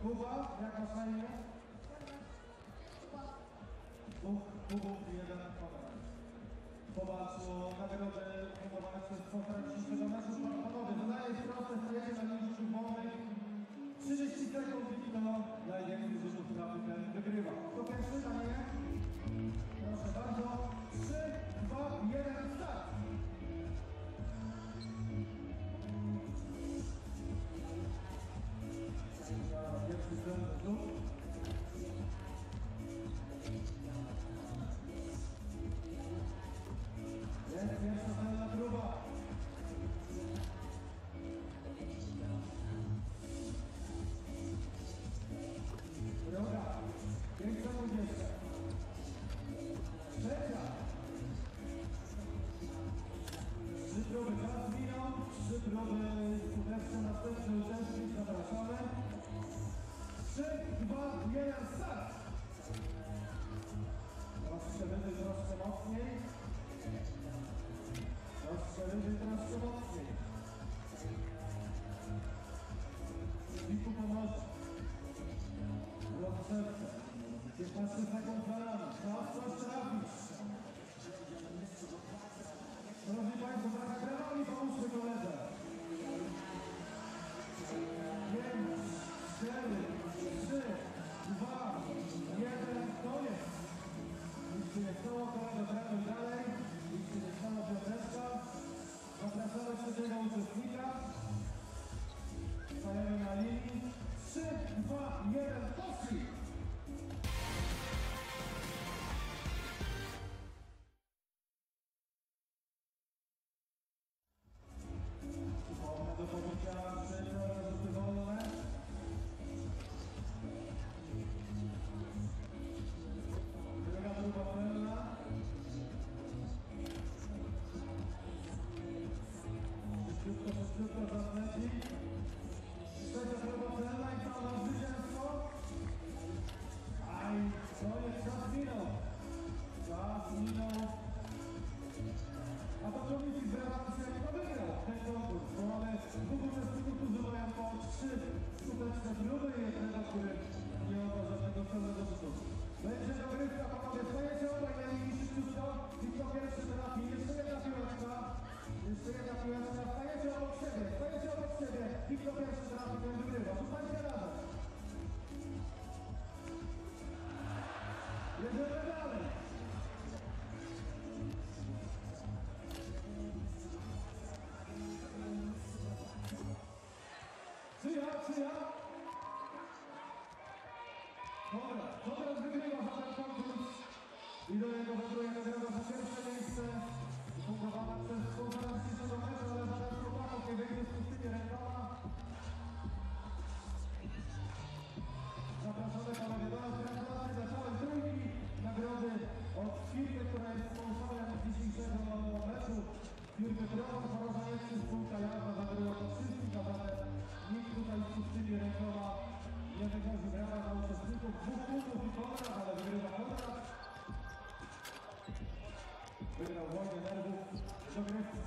E: Kuba, jak masz na imię? Kubów i jeden Konrad. Popatrz o nagrodę umowane przez konferencję do meczu panowie. Dodaję proste stajecie na linii rzutów wolnych. 30 sekund i to najwięcej rzutów trafi ten wygrywa. To pierwszy, Daniel? Proszę bardzo. wędruje nagroda za pierwsze miejsce. Fundowana przez sponsora dzisiejszego meczu, ale zaraz chłopaków nie wyjdzie z pustymi rękoma. Zapraszamy panowie do nas. Gratulacje za całe trójki. Nagrody od firmy, która jest sponsorem dzisiejszego meczu. Firmy Prowa, Chorożaniecki, spółka Jazda, zabyła to wszystkich, a zatem nikt tutaj z pustymi rękoma nie wychodzi brawa dla uczestników. 2 punktów i Konrad, ale wygrywa Konrad. Wygrał wojnę nerwów do Grecji.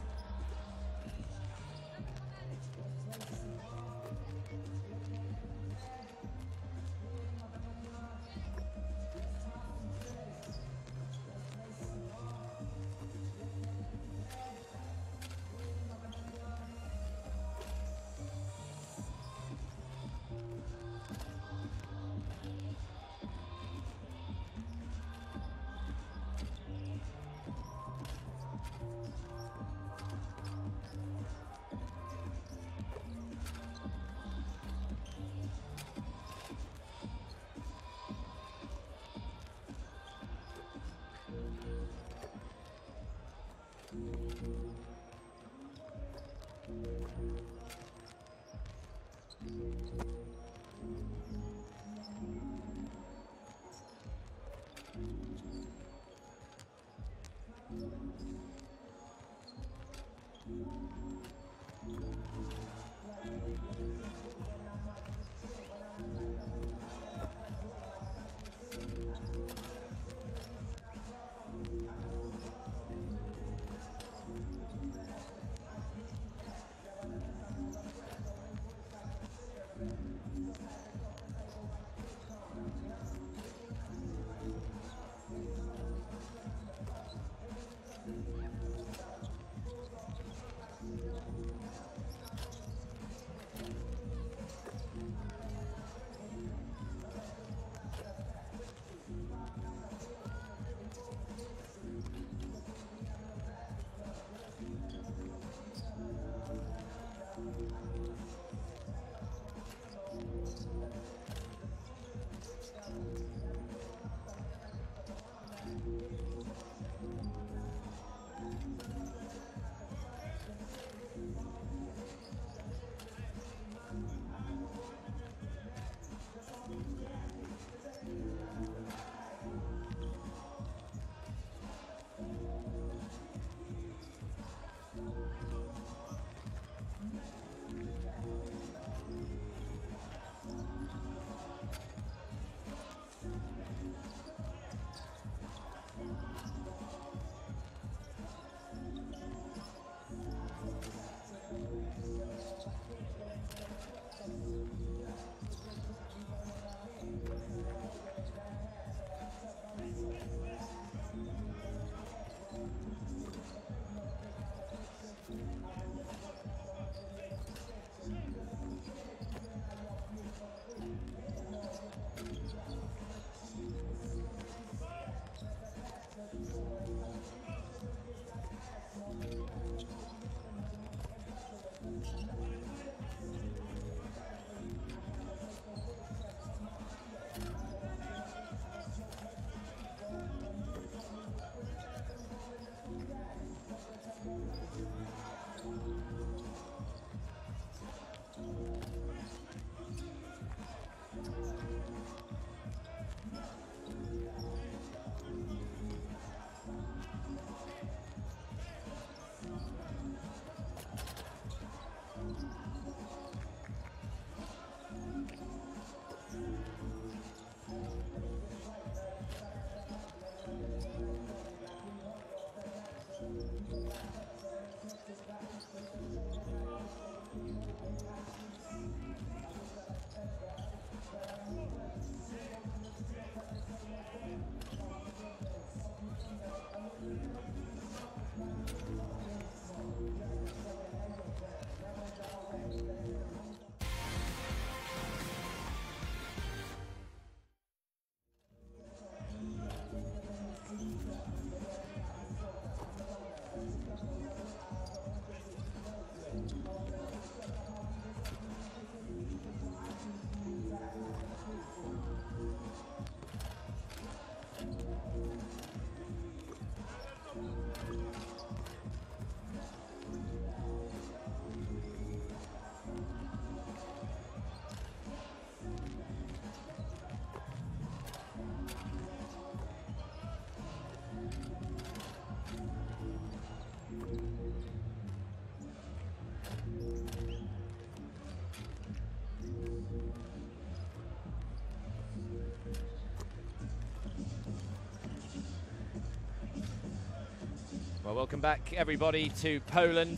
A: Well, welcome back, everybody, to Poland.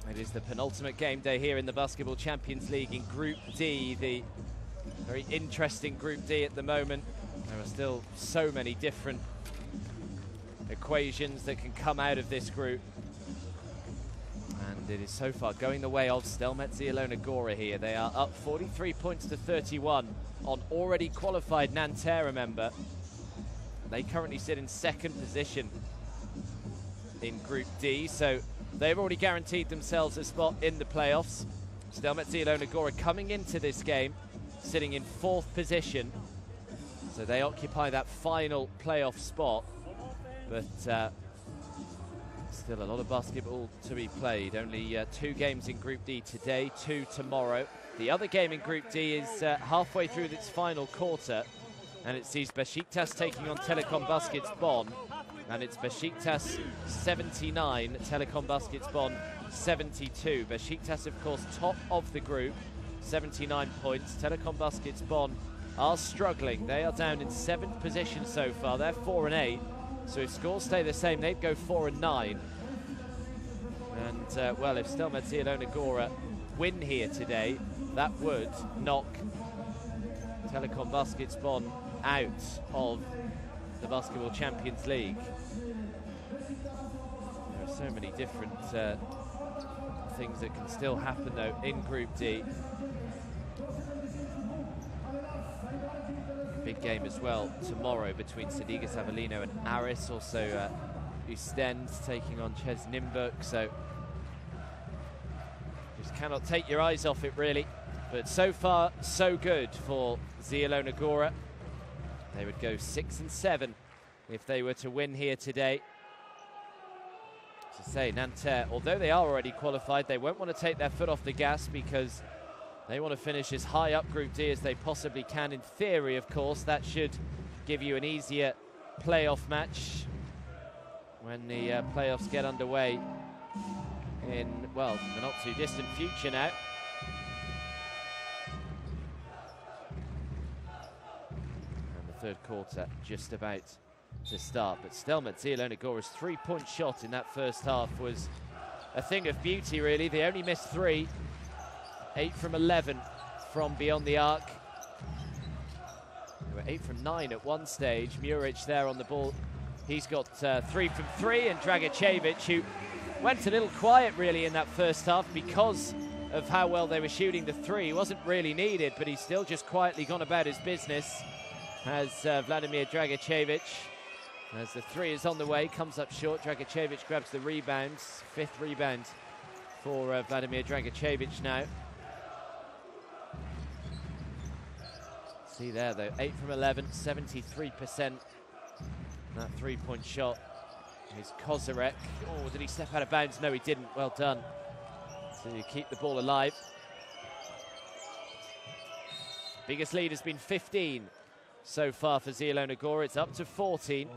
A: It is the penultimate game day here in the Basketball Champions League in Group D, the very interesting Group D at the moment. There are still so many different equations that can come out of this group. And it is so far going the way of Stelmet Zielona Gora here. They are up 43 points to 31 on already qualified Nanterre, remember. They currently sit in second position in Group D, so they've already guaranteed themselves a spot in the playoffs. Stelmet Zielona Gora coming into this game sitting in fourth position, so they occupy that final playoff spot. But still a lot of basketball to be played. Only 2 games in Group D today, 2 tomorrow. The other game in Group D is halfway through its final quarter, and it sees Besiktas taking on Telekom Baskets Bonn. And it's Besiktas 79, Telekom Baskets Bonn 72. Besiktas, of course, top of the group, 79 points. Telekom Baskets Bonn are struggling. They are down in 7th position so far. They're 4 and 8. So if scores stay the same, they'd go 4 and 9. And, well, if Stelmet Zielona Gora win here today, that would knock Telekom Baskets Bonn out of the Basketball Champions League. There are so many different things that can still happen, though, in Group D. Big game as well tomorrow between Sedigas Avellino and Aris. Also Ostend taking on Ches Nimbuk. So just cannot take your eyes off it, really. But so far, so good for Zielona Gora. They would go 6 and 7 if they were to win here today. To say, Nanterre, although they are already qualified, they won't want to take their foot off the gas because they want to finish as high up Group D as they possibly can. In theory, of course, that should give you an easier playoff match when the playoffs get underway in, well, the not too distant future now. Third quarter just about to start, but Stelmet Zielona Gora's 3-point shot in that first half was a thing of beauty, really. They only missed 3, 8 from 11 from beyond the arc. They were 8 from 9 at one stage. Muric there on the ball, he's got 3 from 3, and Dragicevic, who went a little quiet really in that first half because of how well they were shooting the 3, wasn't really needed, but he's still just quietly gone about his business. As Vladimir Dragicevic, as the 3 is on the way, comes up short. Dragicevic grabs the rebounds. 5th rebound for Vladimir Dragicevic now. See there, though, 8 from 11, 73%. That 3-point shot is Kozarek. Oh, did he step out of bounds? No, he didn't. Well done to keep the ball alive. Biggest lead has been 15. So far for Zielona Gora, it's up to 14.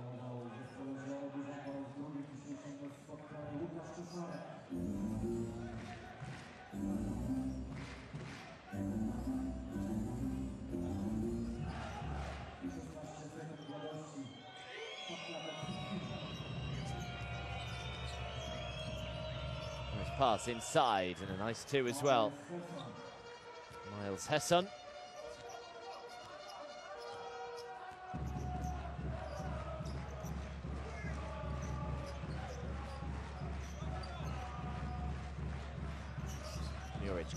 A: Nice pass inside, and a nice 2 as well. Miles Hesson.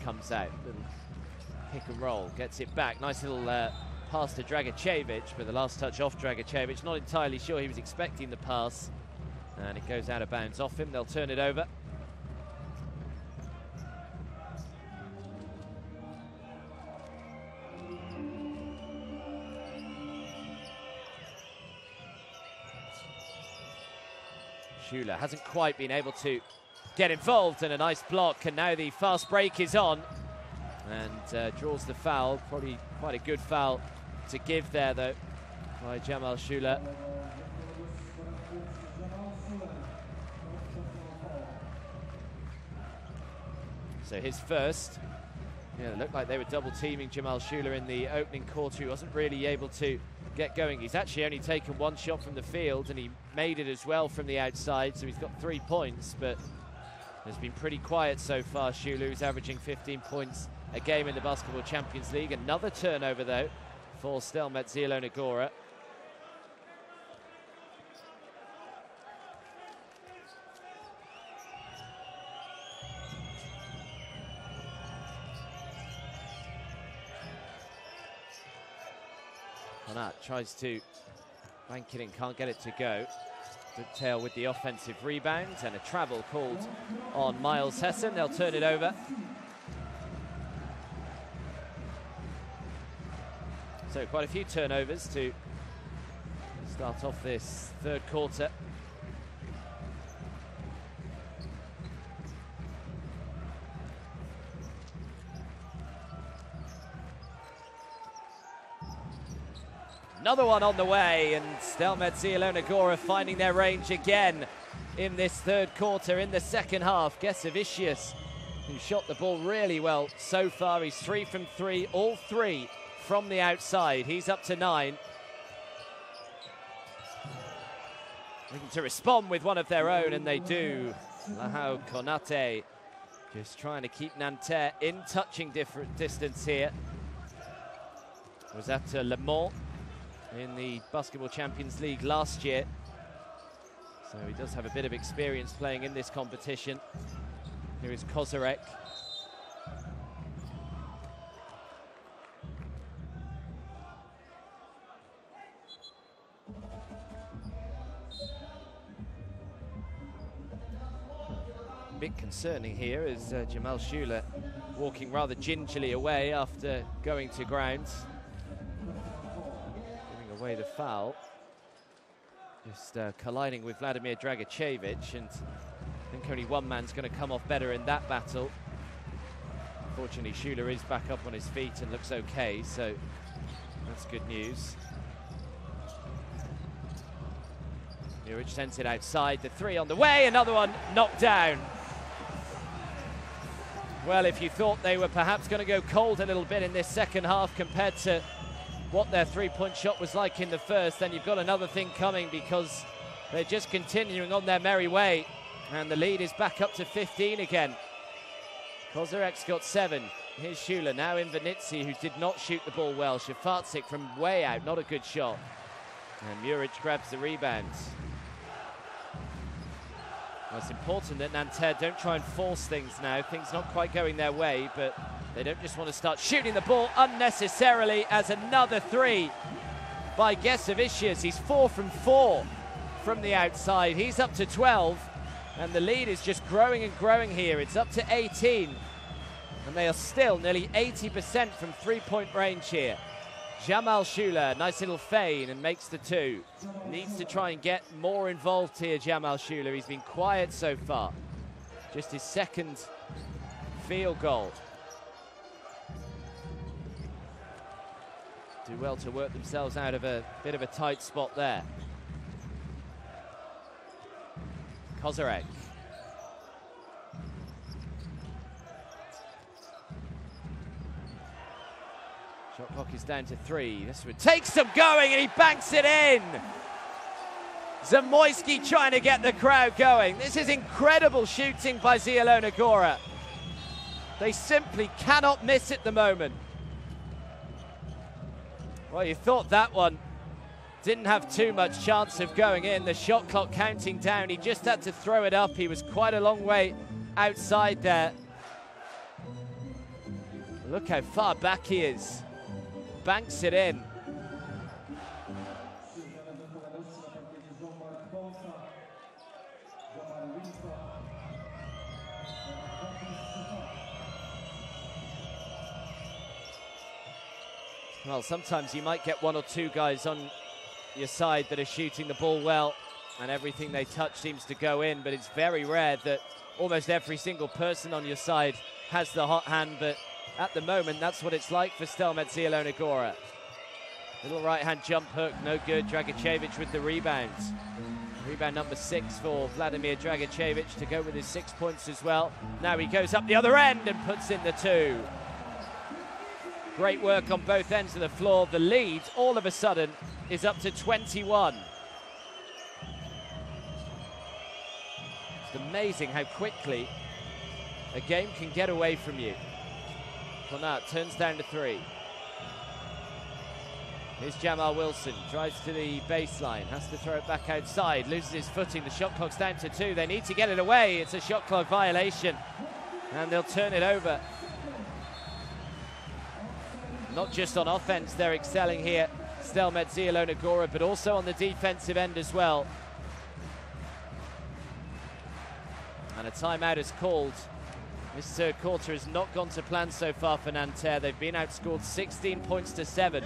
A: Comes out, little pick and roll, gets it back. Nice little pass to Dragicevic, but the last touch off Dragicevic. Not entirely sure he was expecting the pass, and it goes out of bounds off him. They'll turn it over. Schuler hasn't quite been able to get involved, and a nice block, and now the fast break is on and draws the foul. Probably quite a good foul to give there, though, by Jamal Schuler. So his first. Yeah, it looked like they were double teaming Jamal Schuler in the opening quarter. He wasn't really able to get going. He's actually only taken one shot from the field, and he made it as well from the outside, so he's got 3 points, but has been pretty quiet so far. Shula, who's averaging 15 points a game in the Basketball Champions League. Another turnover, though, for Stelmet Zielona Gora. Konat tries to bank it in, can't get it to go. Dugtail with the offensive rebound, and a travel called on Miles Hessen. They'll turn it over. So quite a few turnovers to start off this third quarter. Another one on the way, and Stelmet Zielona Gora finding their range again in this third quarter, in the second half. Gesavicius, who shot the ball really well so far. He's 3 from 3, all 3 from the outside. He's up to 9. Looking to respond with one of their own, and they do. Lahao Konate just trying to keep Nanterre in touching distance here. Was at Le Mans in the Basketball Champions League last year. So he does have a bit of experience playing in this competition. Here is Kozarek. A bit concerning here is Jamal Shula walking rather gingerly away after going to ground. Away the foul, just colliding with Vladimir Dragicevic, and I think only one man's going to come off better in that battle. Fortunately, Shula is back up on his feet and looks okay, so that's good news. Muric sends it outside, the 3 on the way, another one knocked down. Well, if you thought they were perhaps going to go cold a little bit in this second half compared to what their 3-point shot was like in the first, then you've got another thing coming, because they're just continuing on their merry way, and the lead is back up to 15 again. Kozarek's got 7. Here's Shula, now in Venitsi, who did not shoot the ball well. Shafarczyk from way out, not a good shot. And Muric grabs the rebound. Well, it's important that Nanterre don't try and force things now. Things not quite going their way, but they don't just want to start shooting the ball unnecessarily, as another 3 by Gesavicius. He's 4 from 4 from the outside. He's up to 12, and the lead is just growing and growing here. It's up to 18, and they are still nearly 80% from 3-point range here. Jamal Shula, nice little feign, and makes the 2. Needs to try and get more involved here, Jamal Shula. He's been quiet so far. Just his second field goal. Do well to work themselves out of a bit of a tight spot there. Kozarek. Shot clock is down to 3. This one takes some going, and he banks it in. Zamoyski trying to get the crowd going. This is incredible shooting by Zielona Gora. They simply cannot miss at the moment. Well, you thought that one didn't have too much chance of going in. The shot clock counting down. He just had to throw it up. He was quite a long way outside there. Look how far back he is. Banks it in. Well, sometimes you might get 1 or 2 guys on your side that are shooting the ball well, and everything they touch seems to go in, but it's very rare that almost every single person on your side has the hot hand. But at the moment, that's what it's like for Stelmet Zielona Gora. Little right-hand jump hook, no good. Dragicevic with the rebounds. Rebound number 6 for Vladimir Dragicevic to go with his 6 points as well. Now he goes up the other end and puts in the 2. Great work on both ends of the floor. The lead, all of a sudden, is up to 21. It's amazing how quickly a game can get away from you. Clonard turns down to 3. Here's Jamal Wilson, drives to the baseline, has to throw it back outside, loses his footing, the shot clock's down to 2. They need to get it away, it's a shot clock violation, and they'll turn it over. Not just on offense, they're excelling here, Stelmet Zielona Gora, but also on the defensive end as well. And a timeout is called. This third quarter has not gone to plan so far for Nanterre. They've been outscored 16 points to 7.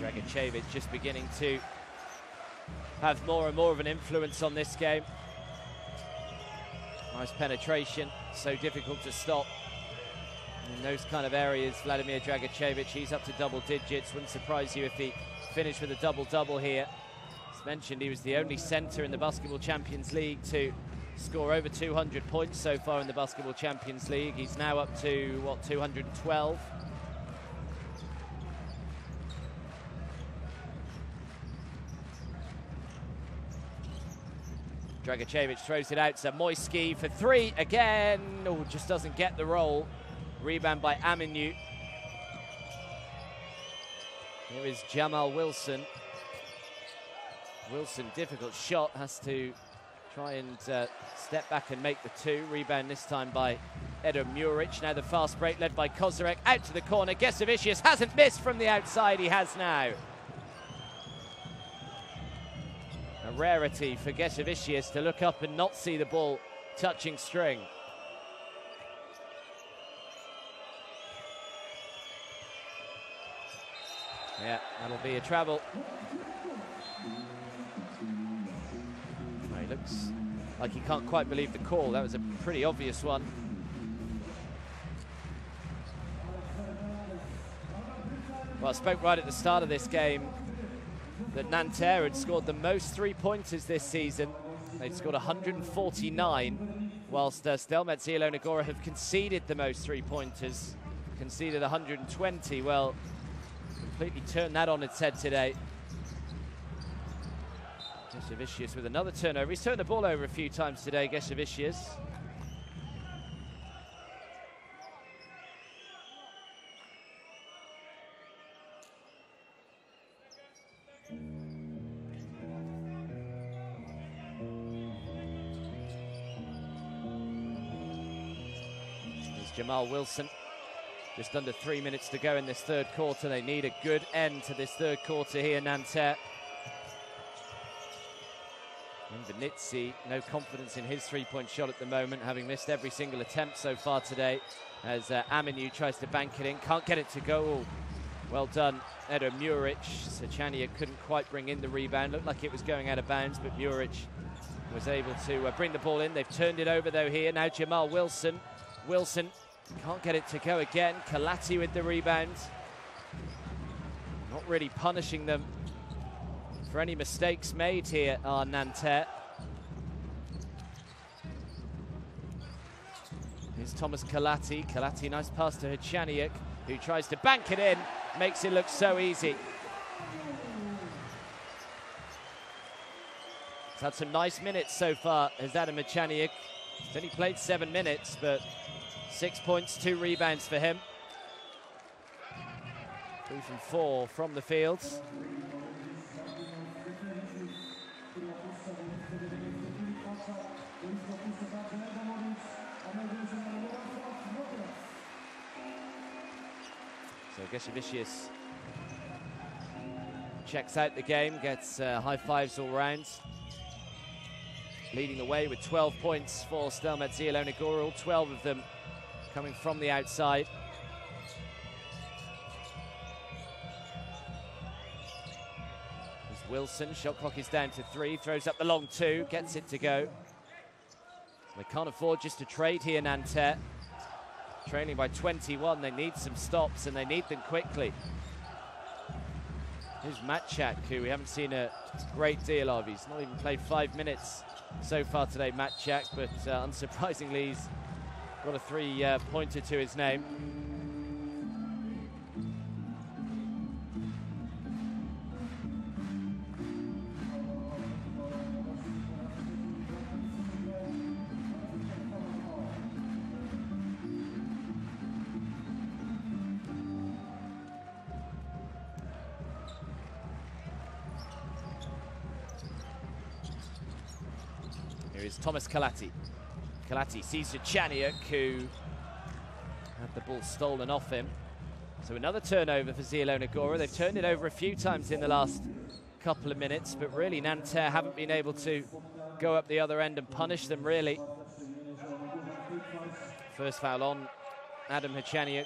A: Dragicevic just beginning to have more and more of an influence on this game. Nice penetration, so difficult to stop. In those kind of areas, Vladimir Dragicevic, he's up to double digits. Wouldn't surprise you if he finished with a double-double here. As mentioned, he was the only centre in the Basketball Champions League to score over 200 points so far in the Basketball Champions League. He's now up to, what, 212? Dragicevic throws it out to Moisky for 3 again. Oh, just doesn't get the roll. Rebound by Aminu. Here is Jamal Wilson. Wilson, difficult shot, has to try and step back and make the 2. Rebound this time by Edo Muric. Now the fast break led by Kozarek. Out to the corner. Gesavicius hasn't missed from the outside. He has now. A rarity for Gesavicius to look up and not see the ball touching string. Yeah, that'll be a travel. Oh, he looks like he can't quite believe the call. That was a pretty obvious one. Well, I spoke right at the start of this game that Nanterre had scored the most 3-pointers this season. They've scored 149, whilst Stelmet Zielona Gora have conceded the most 3-pointers, conceded 120. Well, completely turned that on its head today. Gesavicius with another turnover. He's turned the ball over a few times today, Gesavicius. Jamal Wilson, just under 3 minutes to go in this third quarter. They need a good end to this third quarter here, Nanterre. And Benitzi, no confidence in his 3-point shot at the moment, having missed every single attempt so far today, as Aminu tries to bank it in, can't get it to go. Oh, well done, Edo Muric. Sechania couldn't quite bring in the rebound, looked like it was going out of bounds, but Muric was able to bring the ball in. They've turned it over though here. Now Jamal Wilson. Wilson can't get it to go again. Kalati with the rebound. Not really punishing them for any mistakes made here are Nanterre. Here's Thomas Kalati. Kalati, nice pass to Hachaniuk, who tries to bank it in, makes it look so easy. He's had some nice minutes so far, as Adam Hachaniuk. He's only played 7 minutes, but 6 points, 2 rebounds for him. 3 from 4 from the field. So Geshevicius checks out the game, gets high fives all round. Leading the way with 12 points for Stelmet Zielona Gora, all 12 of them coming from the outside. There's Wilson, shot clock is down to 3, throws up the long 2, gets it to go. They can't afford just to trade here, Nanterre. Trailing by 21, they need some stops and they need them quickly. Here's Matchak, who we haven't seen a great deal of. He's not even played 5 minutes so far today, Matchak, but unsurprisingly he's got a 3-pointer to his name. Here is Thomas Kalati. Kalati sees Hachaniuk, who had the ball stolen off him. So another turnover for Zielona Gora. They've turned it over a few times in the last couple of minutes, but really Nanterre haven't been able to go up the other end and punish them, really. First foul on Adam Hachaniuk.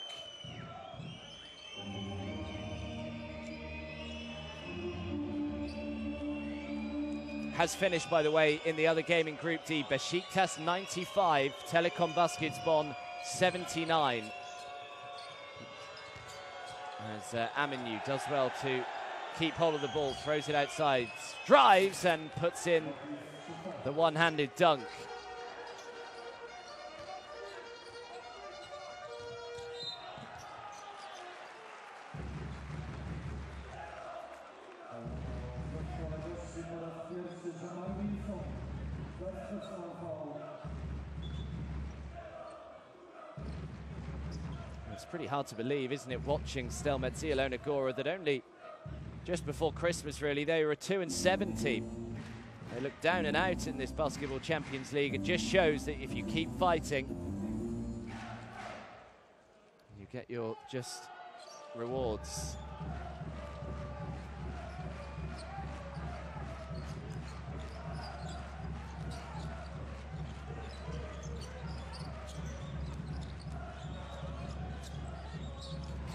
A: Has finished, by the way, in the other game in Group D. Besiktas 95, Telekom Basketball 79. As Aminu does well to keep hold of the ball, throws it outside, drives and puts in the one-handed dunk. It's pretty hard to believe, isn't it, watching Stelmet Zielona Gora, that only just before Christmas, really, they were a 2-7 team. They look down and out in this Basketball Champions League. It just shows that if you keep fighting, you get your just rewards.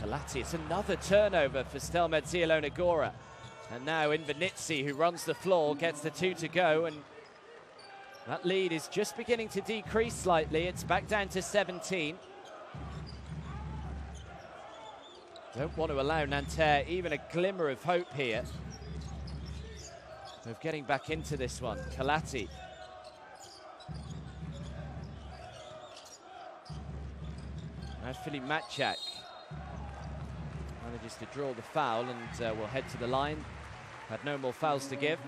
A: Kalati, it's another turnover for Stelmet Zielona Gora. And now Invenitsi, who runs the floor, gets the 2 to go, and that lead is just beginning to decrease slightly. It's back down to 17. Don't want to allow Nanterre even a glimmer of hope here of getting back into this one. Kalati. Now Philippe Matchak manages to draw the foul and will head to the line. Had no more fouls to give.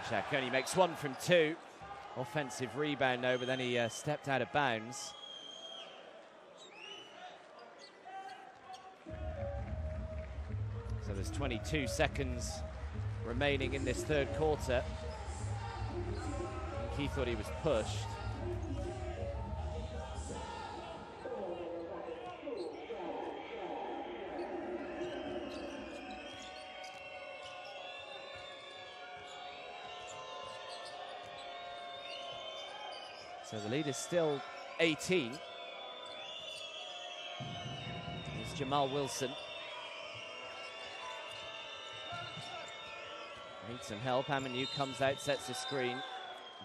A: Shaq only makes 1 from 2. Offensive rebound, though, but then he stepped out of bounds. So there's 22 seconds remaining in this third quarter. I think he thought he was pushed. So the lead is still 18. Here's Jamal Wilson. Needs some help. Aminu comes out, sets the screen.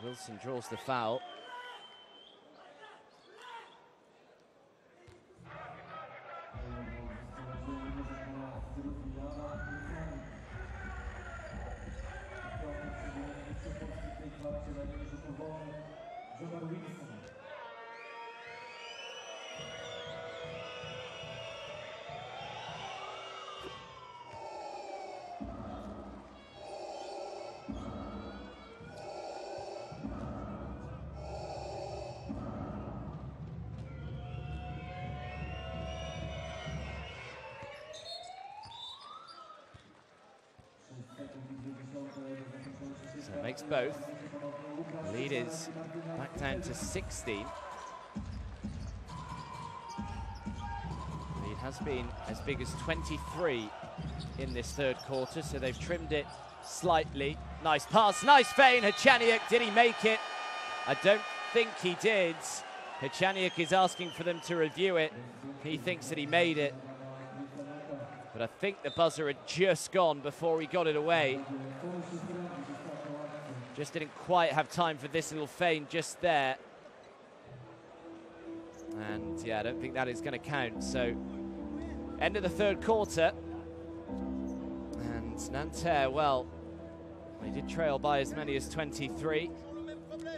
A: Wilson draws the foul. So it makes both. The lead is back down to 16. Lead has been as big as 23 in this third quarter, so they've trimmed it slightly. Nice pass, nice feint. Hachaniuk, did he make it? I don't think he did. Hachaniuk is asking for them to review it. He thinks that he made it. But I think the buzzer had just gone before he got it away. Just didn't quite have time for this little feint just there. And yeah, I don't think that is going to count. So, end of the third quarter. And Nanterre, well, they did trail by as many as 23.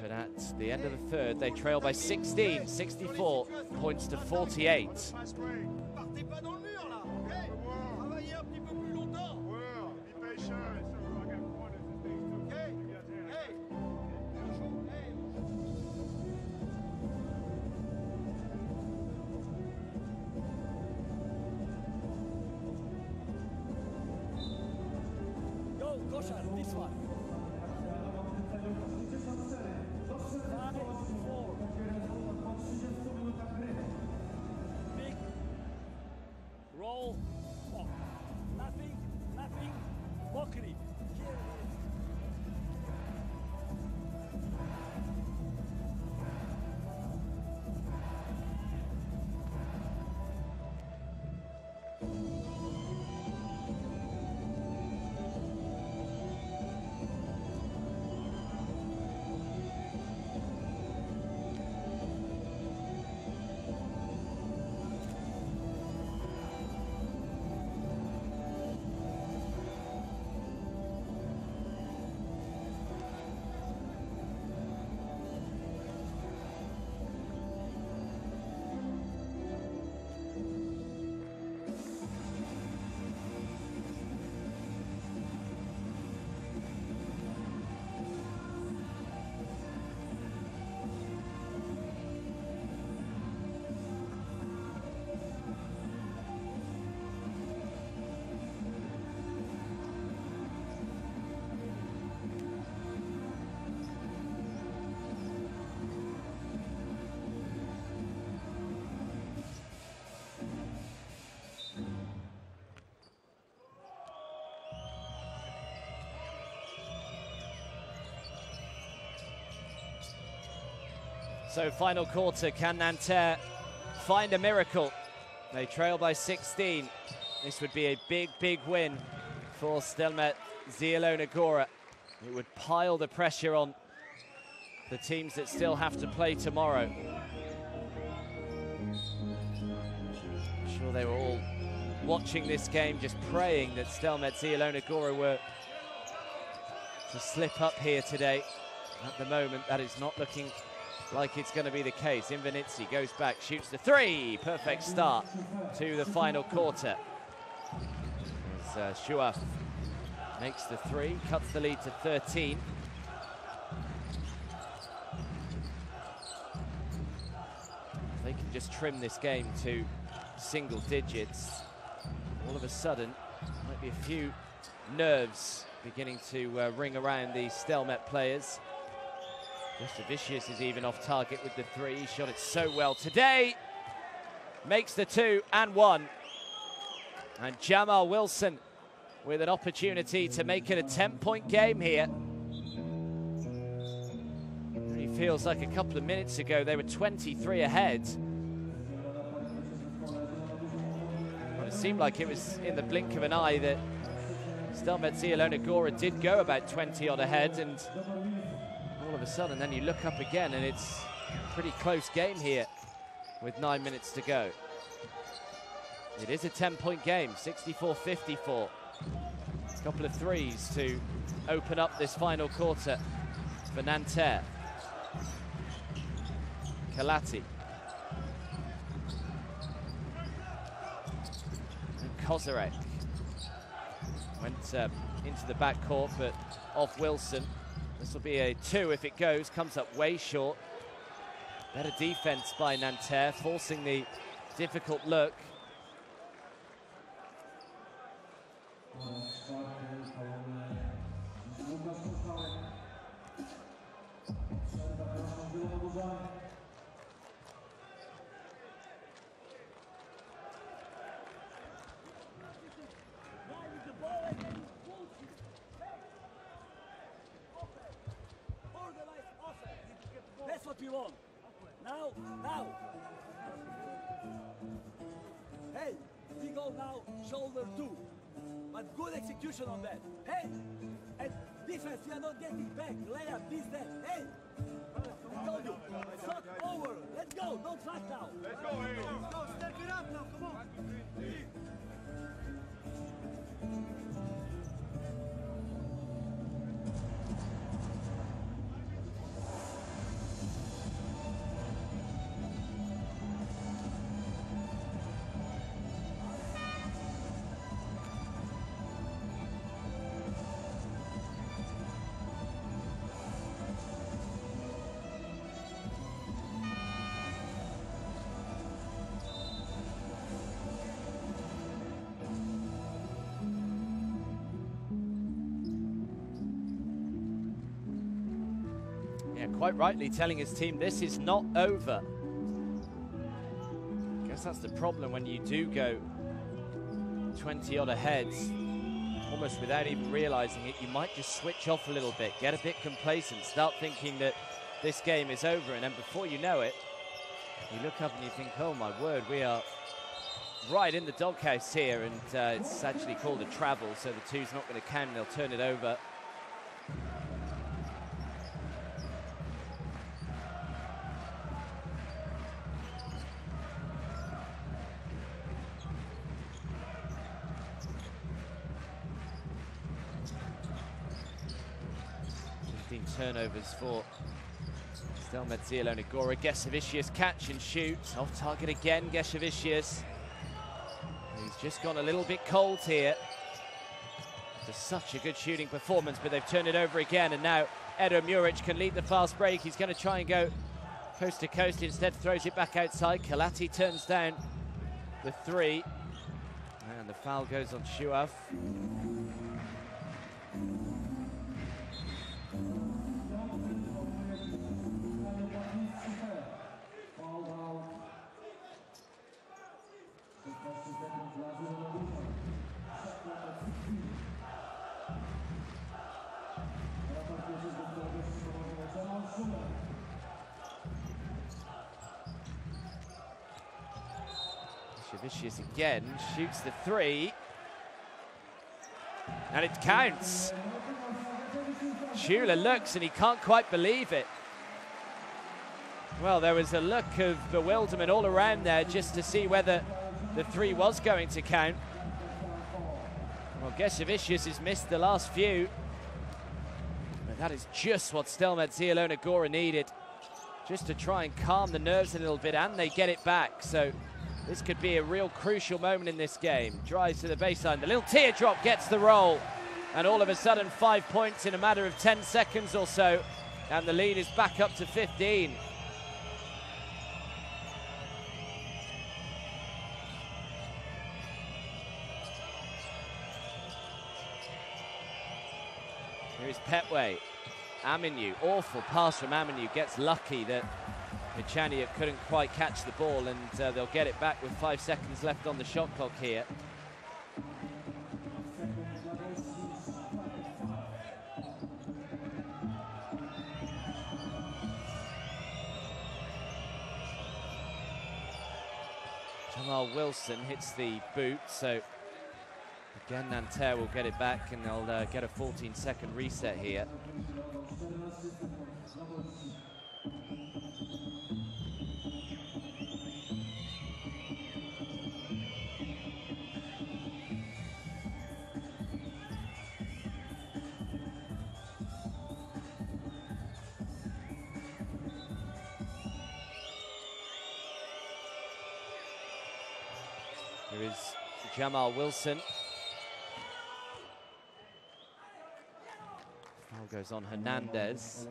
A: But at the end of the third, they trail by 16, 64 points to 48.
C: This one. 5-4. Big roll. Oh. Nothing. Mockery. Here.
A: So final quarter, can Nanterre find a miracle? They trail by 16. This would be a big, big win for Stelmet Zielona Gora. It would pile the pressure on the teams that still have to play tomorrow. I'm sure they were all watching this game, just praying that Stelmet Zielona Gora were to slip up here today. At the moment, that is not looking like it's going to be the case. Invenitsi goes back, shoots the three. Perfect start to the final quarter. As Shuaf makes the three, cuts the lead to 13. If they can just trim this game to single digits, all of a sudden, might be a few nerves beginning to ring around the Stelmet players. Vicious is even off target with the three. He shot it so well today. Makes the 2 and 1. And Jamal Wilson with an opportunity to make it a 10-point game here. feels like a couple of minutes ago they were 23 ahead. Well, it seemed like it was in the blink of an eye that Stelmet Zielona Gora did go about 20 odd ahead, and all of a sudden then you look up again and it's a pretty close game here with 9 minutes to go. It is a 10-point game, 64-54. A couple of threes to open up this final quarter for Nanterre. Kalati. And Kozarek went into the backcourt, but off Wilson. This will be a 2 if it goes. Comes up way short. Better defense by Nanterre, forcing the difficult look.
C: That's what we want. Now. Hey, we go now shoulder 2. But good execution on that. Hey, and defense, we are not getting back. Layup, this, that. Hey, I told you, it's not over. Let's go, don't fight now.
D: Let's go, hey.
C: Let's go, step it up now, come on.
A: Quite rightly telling his team this is not over. I guess that's the problem when you do go 20 odd ahead, almost without even realizing it. You might just switch off a little bit, get a bit complacent, start thinking that this game is over, and then before you know it, you look up and you think, oh my word, we are right in the doghouse here, and it's actually called a travel, so the 2's not going to count, and they'll turn it over. Turnovers for Stelmet Zielona Gora. Geshevicius catch and shoot. Off target again, Geshevicius. He's just gone a little bit cold here. It's such a good shooting performance, but they've turned it over again, and now Edo Muric can lead the fast break. He's going to try and go coast to coast, instead throws it back outside. Kalati turns down the 3, and the foul goes on Shuaf. Geshevicius again shoots the 3, and it counts. Shula looks and he can't quite believe it. Well, there was a look of bewilderment all around there just to see whether the 3 was going to count. Well, Geshevicius has missed the last few, but that is just what Stelmet Zielona Gora needed, just to try and calm the nerves a little bit, and they get it back. So this could be a real crucial moment in this game. Drives to the baseline, the little teardrop gets the roll, and all of a sudden 5 points in a matter of 10 seconds or so, and the lead is back up to 15. Here's Petway. Aminu, awful pass from Aminu, gets lucky that Michania couldn't quite catch the ball, and they'll get it back with 5 seconds left on the shot clock here. Jamal Wilson hits the boot, so again Nanterre will get it back and they'll get a 14-second reset here. Here is Jamal Wilson. Foul goes on Hernandez.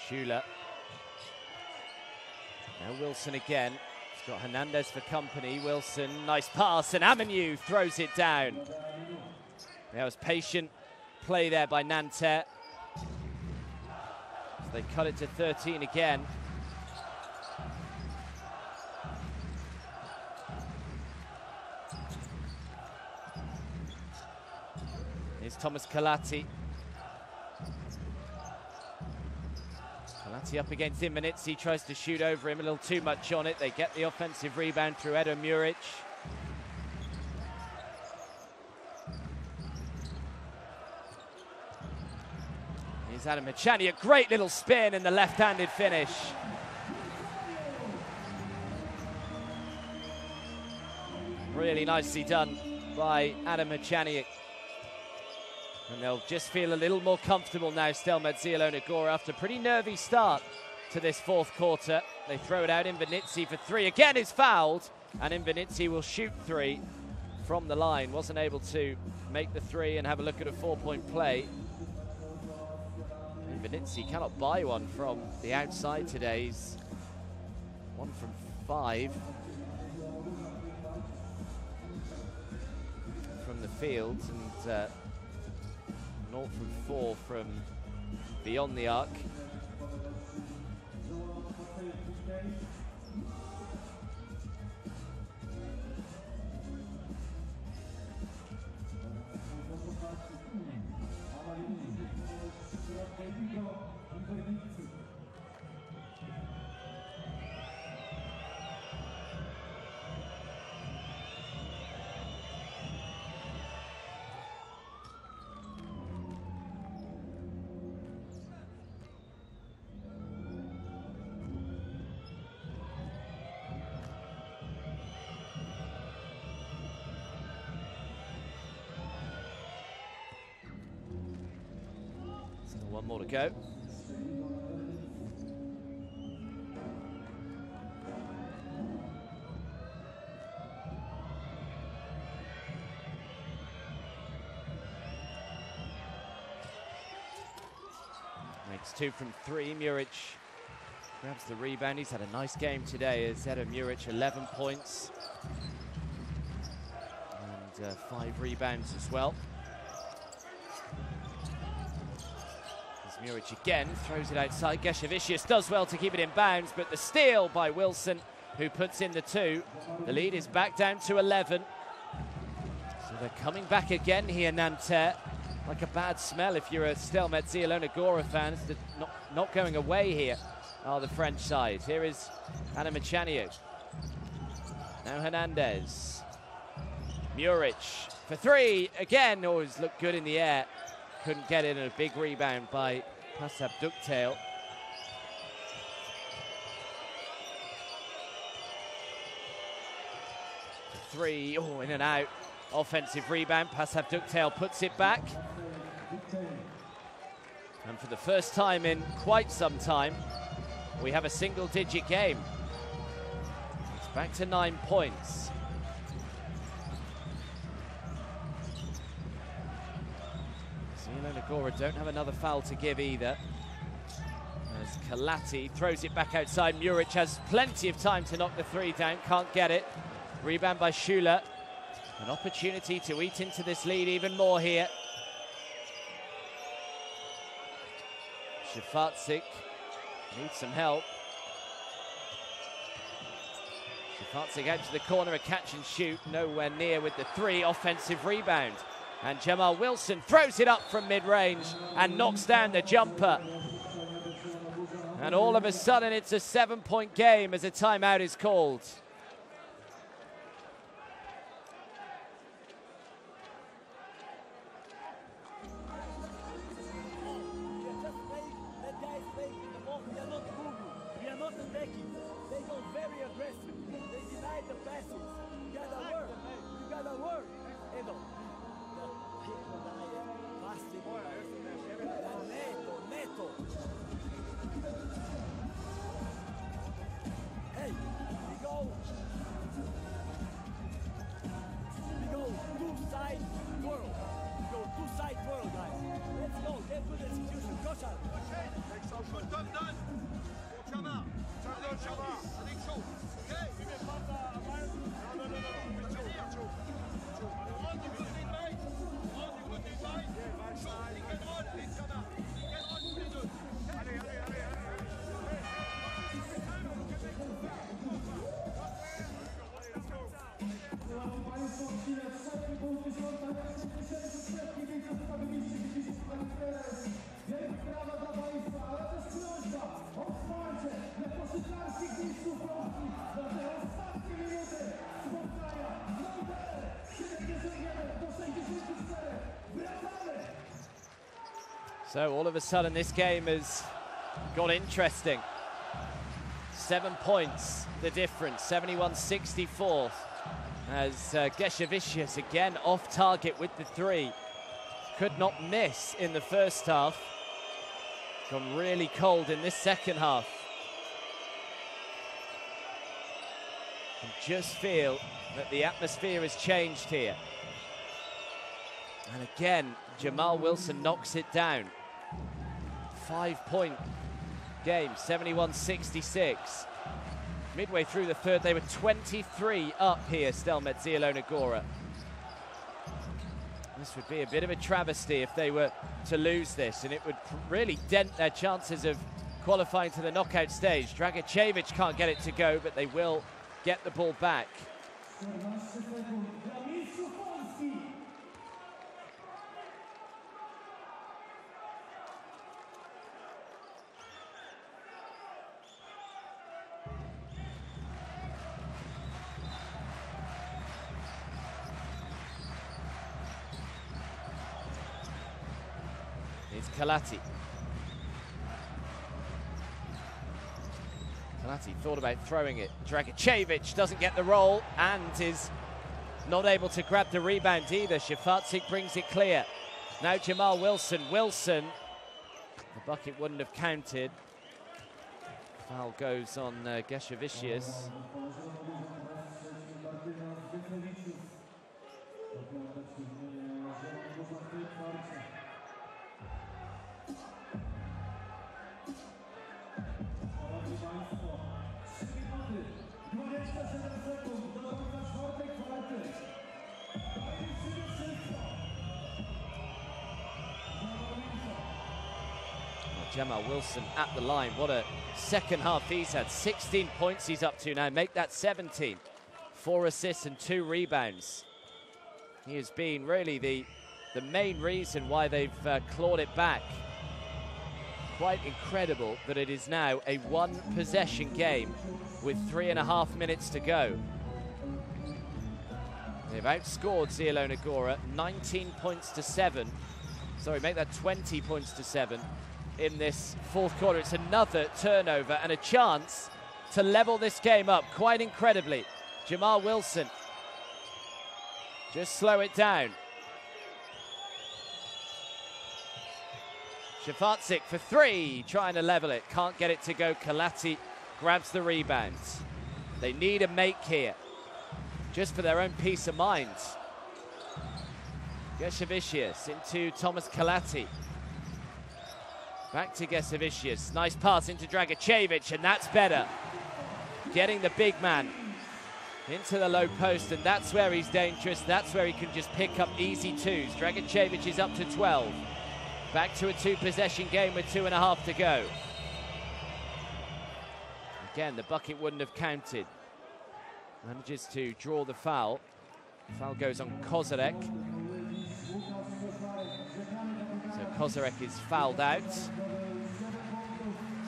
A: Schuler. Now Wilson again. He's got Hernandez for company. Wilson, nice pass, and Amenu throws it down. There was patient play there by Nanterre. So they cut it to 13 again. Here's Thomas Kalati. Kalati up against Immanitzi, tries to shoot over him, a little too much on it. They get the offensive rebound through Edo Muric. Here's Adam Hachani, a great little spin and the left-handed finish. Really nicely done by Adam Hachani. And they'll just feel a little more comfortable now, Stelmet Zielona Gora, after a pretty nervy start to this fourth quarter. They throw it out, Immanitzi for three. Again is fouled, and Immanitzi will shoot three from the line. Wasn't able to make the three and have a look at a 4-point play. Immanitzi cannot buy one from the outside today. He's 1 from 5 from the field, and 0 from 4 from beyond the arc. One more to go. Makes 2 from 3. Muric grabs the rebound. He's had a nice game today. As Edo Muric, 11 points and 5 rebounds as well. Muric again throws it outside. Geshevicius does well to keep it in bounds, but the steal by Wilson, who puts in the 2. The lead is back down to 11. So they're coming back again here, Nanterre. Like a bad smell if you're a Stelmet Zielona Gora fan. It's not going away here are the French side. Here is Adam Hachani. Now Hernandez. Muric for 3 again. Always looked good in the air. Couldn't get it, and a big rebound by Passab Ducktail. For 3, oh, in and out. Offensive rebound, Passab Ducktail puts it back. And for the first time in quite some time, we have a single-digit game. It's back to 9 points. Zielona Gora don't have another foul to give either. As Kalati throws it back outside, Muric has plenty of time to knock the 3 down, can't get it. Rebound by Schuler. An opportunity to eat into this lead even more here. Shafatzik needs some help. Shafarczyk out to the corner, a catch and shoot, nowhere near with the 3, offensive rebound. And Jamal Wilson throws it up from mid-range and knocks down the jumper. And all of a sudden it's a 7-point game as a timeout is called. So all of a sudden this game has got interesting. 7 points the difference, 71-64. As Geshevicius again off target with the 3. Could not miss in the first half. Gone really cold in this second half. And just feel that the atmosphere has changed here. And again, Jamal Wilson knocks it down. 5-point game, 71-66. Midway through the third, they were 23 up here, Stelmet Zielona Gora. This would be a bit of a travesty if they were to lose this, and it would really dent their chances of qualifying to the knockout stage. Dragicevic can't get it to go, but they will get the ball back. It's Kalati. Kalati thought about throwing it. Dragicevic doesn't get the roll and is not able to grab the rebound either. Shafarczyk brings it clear. Now Jamal Wilson. Wilson, the bucket wouldn't have counted. Foul goes on Geshevicius. Jamal Wilson at the line. What a second half he's had. 16 points he's up to now. Make that 17. 4 assists and 2 rebounds. He has been really the main reason why they've clawed it back. Quite incredible that it is now a 1-possession game with 3.5 minutes to go. They've outscored Zielona Gora 19 points to 7. Sorry, make that 20 points to 7 in this fourth quarter. It's another turnover and a chance to level this game up quite incredibly. Jamal Wilson, just slow it down. Shafarczyk for 3, trying to level it, can't get it to go. Kalati grabs the rebound. They need a make here, just for their own peace of mind. Geshevicius into Thomas Kalati. Back to Geshevicius. Nice pass into Dragicevic, and that's better. Getting the big man into the low post, and that's where he's dangerous. That's where he can just pick up easy 2s. Dragicevic is up to 12. Back to a 2-possession game with 2.5 to go. Again, the bucket wouldn't have counted. Manages to draw the foul. Foul goes on Kozarek. So Kozarek is fouled out.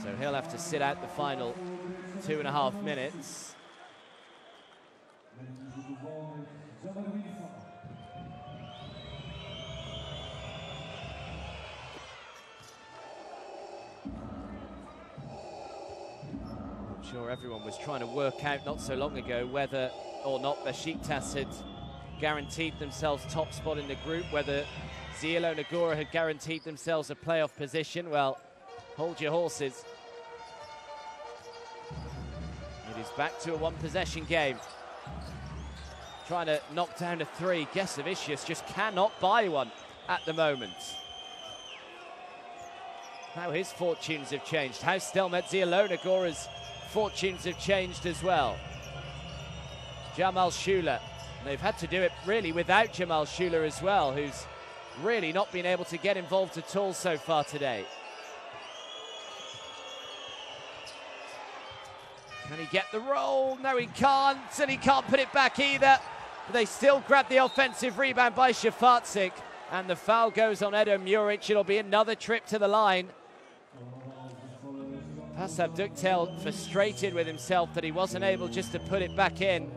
A: So he'll have to sit out the final 2.5 minutes. I'm sure everyone was trying to work out not so long ago whether or not Besiktas had guaranteed themselves top spot in the group, whether Zielona Gora had guaranteed themselves a playoff position. Well, hold your horses. It is back to a one-possession game. Trying to knock down a three. Gesavicius just cannot buy one at the moment. How his fortunes have changed. How Stelmet Zielona Gora's fortunes have changed as well. Jamal Schuler. They've had to do it really without Jamal Schuler as well, who's really not been able to get involved at all so far today. Can he get the roll? No, he can't, and he can't put it back either. But they still grab the offensive rebound by Shafarczyk, and the foul goes on Edo Muric. It'll be another trip to the line. Pasab Duktel frustrated with himself that he wasn't able just to put it back in.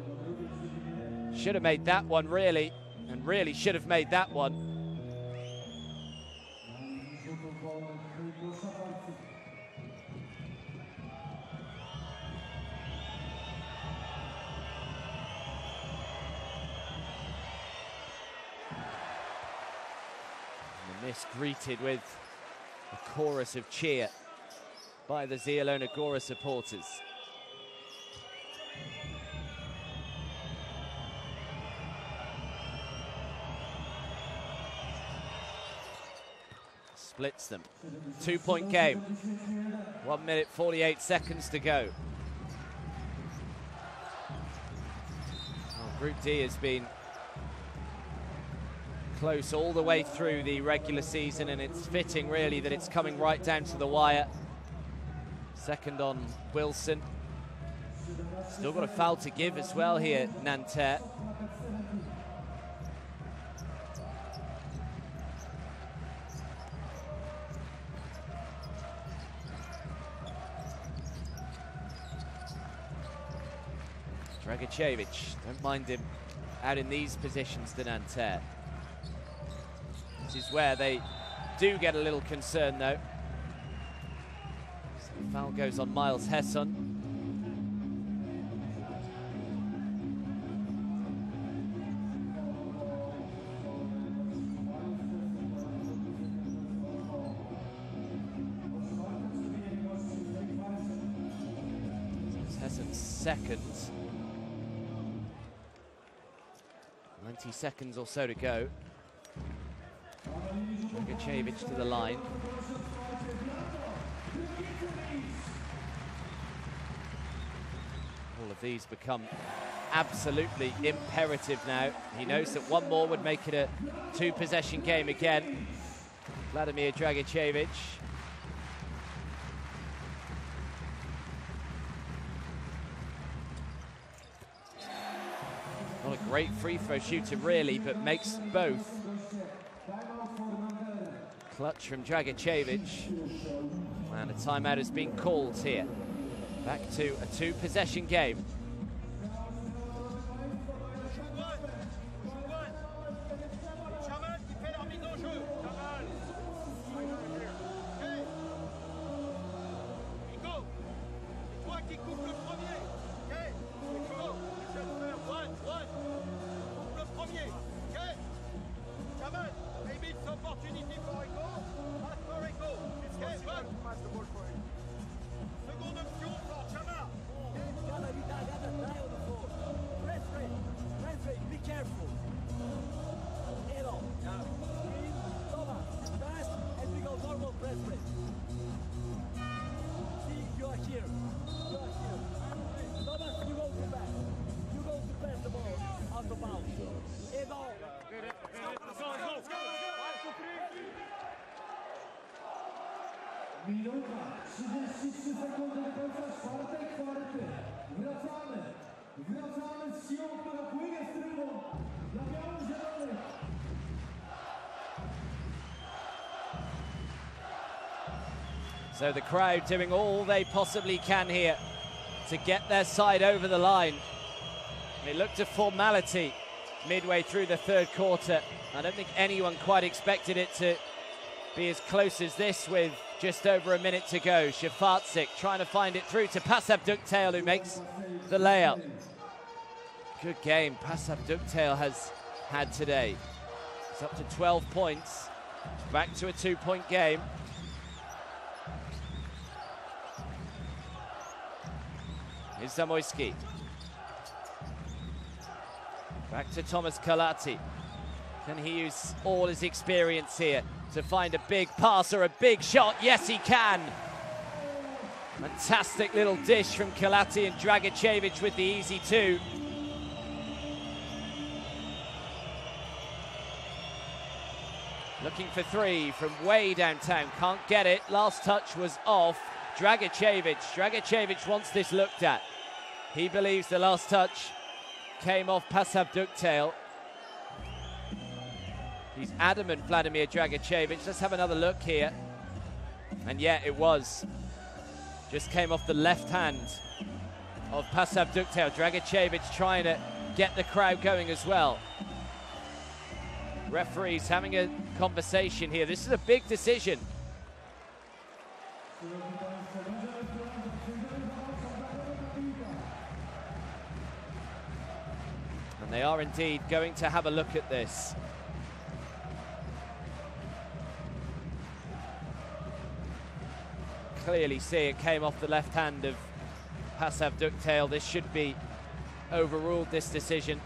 A: Should have made that one, really, and really should have made that one. And this greeted with a chorus of cheer by the Zielona Gora supporters. Splits them. 2-point game. 1 minute 48 seconds to go. Well, Group D has been close all the way through the regular season, and it's fitting really that it's coming right down to the wire. Second on Wilson. Still got a foul to give as well here, Nanterre. Dragicevic, don't mind him out in these positions to Nanterre. This is where they do get a little concerned though. So the foul goes on Miles Hesson. Hesson's second. 90 seconds or so to go. Dragicevic to the line. All of these become absolutely imperative now. He knows that one more would make it a two-possession game again. Vladimir Dragicevic. Not a great free throw shooter really, but makes both. Clutch from Dragicevic. And a timeout has been called here. Back to a two-possession game.
E: Minuta, 33 sekundy do końca czwartej kwarty. Wracamy Wracamy z siłą, która płynie z trybun dla biało-zielonych.
A: So the crowd doing all they possibly can here to get their side over the line. It looked a formality midway through the third quarter. I don't think anyone quite expected it to be as close as this with just over a minute to go. Shafarczyk trying to find it through to Pasab Duktail, who makes the layup. Good game Pasab Duktail has had today. It's up to 12 points. Back to a 2-point game. Here's Zamoyski. Back to Thomas Kalati. Can he use all his experience here to find a big pass or a big shot? Yes, he can. Fantastic little dish from Kalati, and Dragicevic with the easy two. Looking for three from way downtown. Can't get it. Last touch was off. Dragicevic. Dragicevic wants this looked at. He believes the last touch came off Pasab Duktail. He's adamant, Vladimir Dragicevic. Let's have another look here. And yeah, it was. Just came off the left hand of Pasab Duktail. Dragicevic trying to get the crowd going as well. Referees having a conversation here. This is a big decision. And they are indeed going to have a look at this. Clearly see it came off the left hand of Pasab Duktail. This should be overruled, this decision.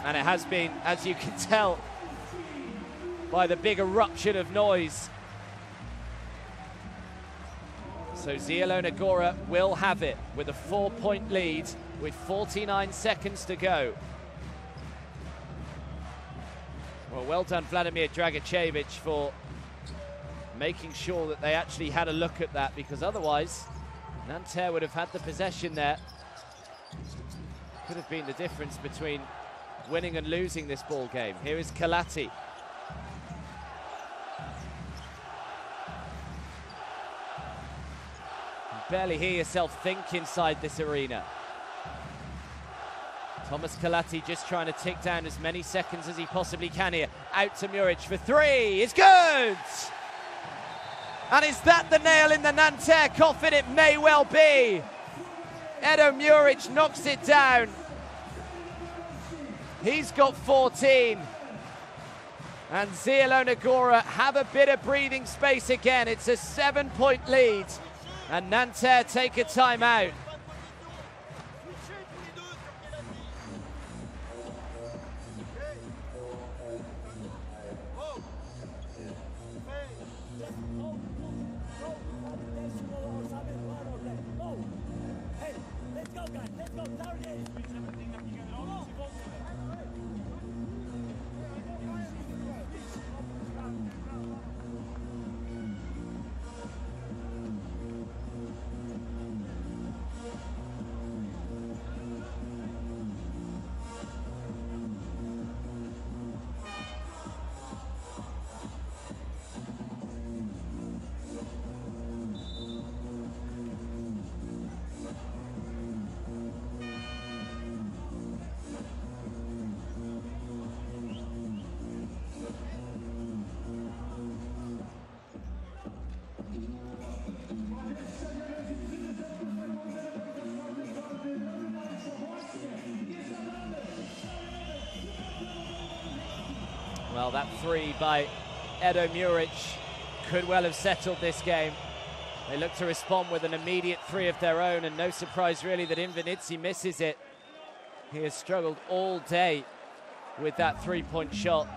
A: And it has been, as you can tell by the big eruption of noise. So Zielona Gora will have it with a 4-point lead with 49 seconds to go. Well done Vladimir Dragicevic for making sure that they actually had a look at that, because otherwise Nanterre would have had the possession there. Could have been the difference between winning and losing this ball game. Here is Kalati. You barely hear yourself think inside this arena. Thomas Kalati just trying to tick down as many seconds as he possibly can here. Out to Muric for three. It's good! And is that the nail in the Nanterre coffin? It may well be. Edo Muric knocks it down. He's got 14. And Zielona Gora have a bit of breathing space again. It's a 7-point lead. And Nanterre take a timeout. Well, that three by Edo Muric could well have settled this game. They look to respond with an immediate three of their own, and no surprise really that Invenizzi misses it. He has struggled all day with that three-point shot.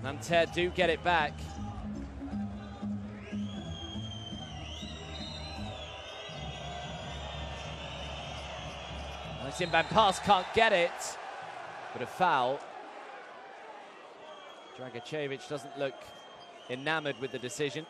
A: Nanterre do get it back. Nice inbound pass, can't get it, but a foul. Dragicevic doesn't look enamored with the decision.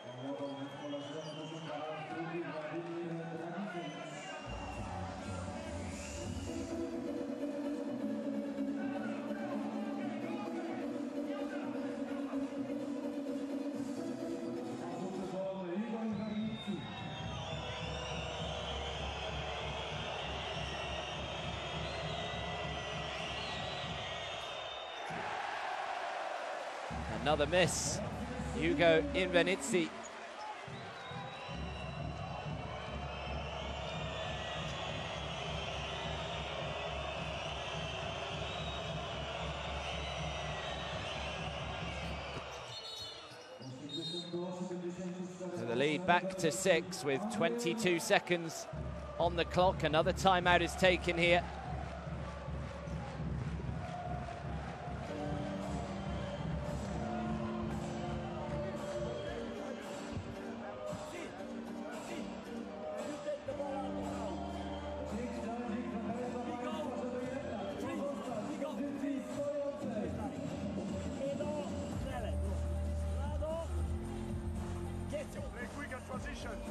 A: Another miss. Hugo Invernizzi. So the lead back to 6 with 22 seconds on the clock. Another timeout is taken here.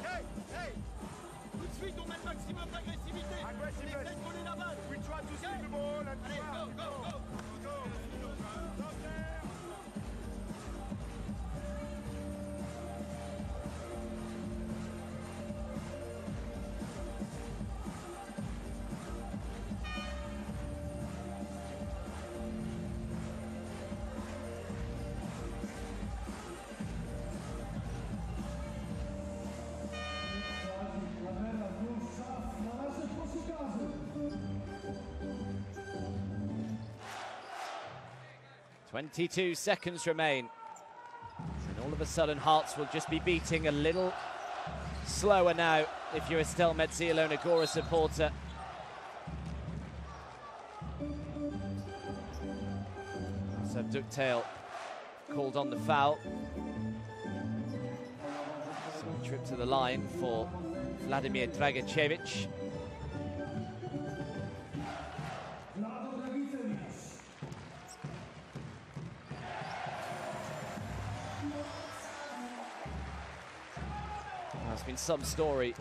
B: Hey, hey! Tout de suite, on met le maximum d'agressivité. Les têtes voler la balle.
D: We try to steal the ball and
B: Allez, go, go, go!
A: .22 seconds remain. And all of a sudden, hearts will just be beating a little slower now if you're a Stelmet Zielona Gora supporter. So Ducktail called on the foul. So a trip to the line for Vladimir Dragicevic. There's been some story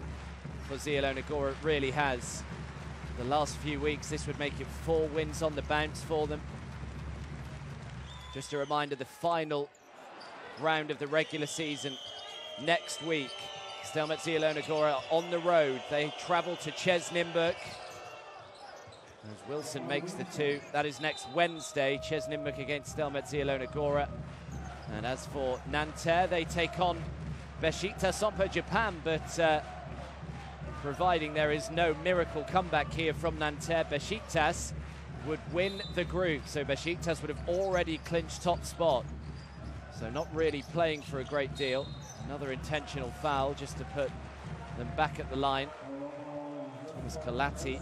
A: for Zielona Gora, it really has. The last few weeks, this would make it 4 wins on the bounce for them. Just a reminder, the final round of the regular season next week. Stelmet Zielona Gora on the road. They travel to Czernimburg. As Wilson makes the 2, that is next Wednesday, Czernimburg against Stelmet Zielona Gora. And as for Nanterre, they take on Besiktas Sompo Japan, but providing there is no miracle comeback here from Nanterre, Besiktas would win the group. So Besiktas would have already clinched top spot. So not really playing for a great deal. Another intentional foul just to put them back at the line. Thomas Kalati.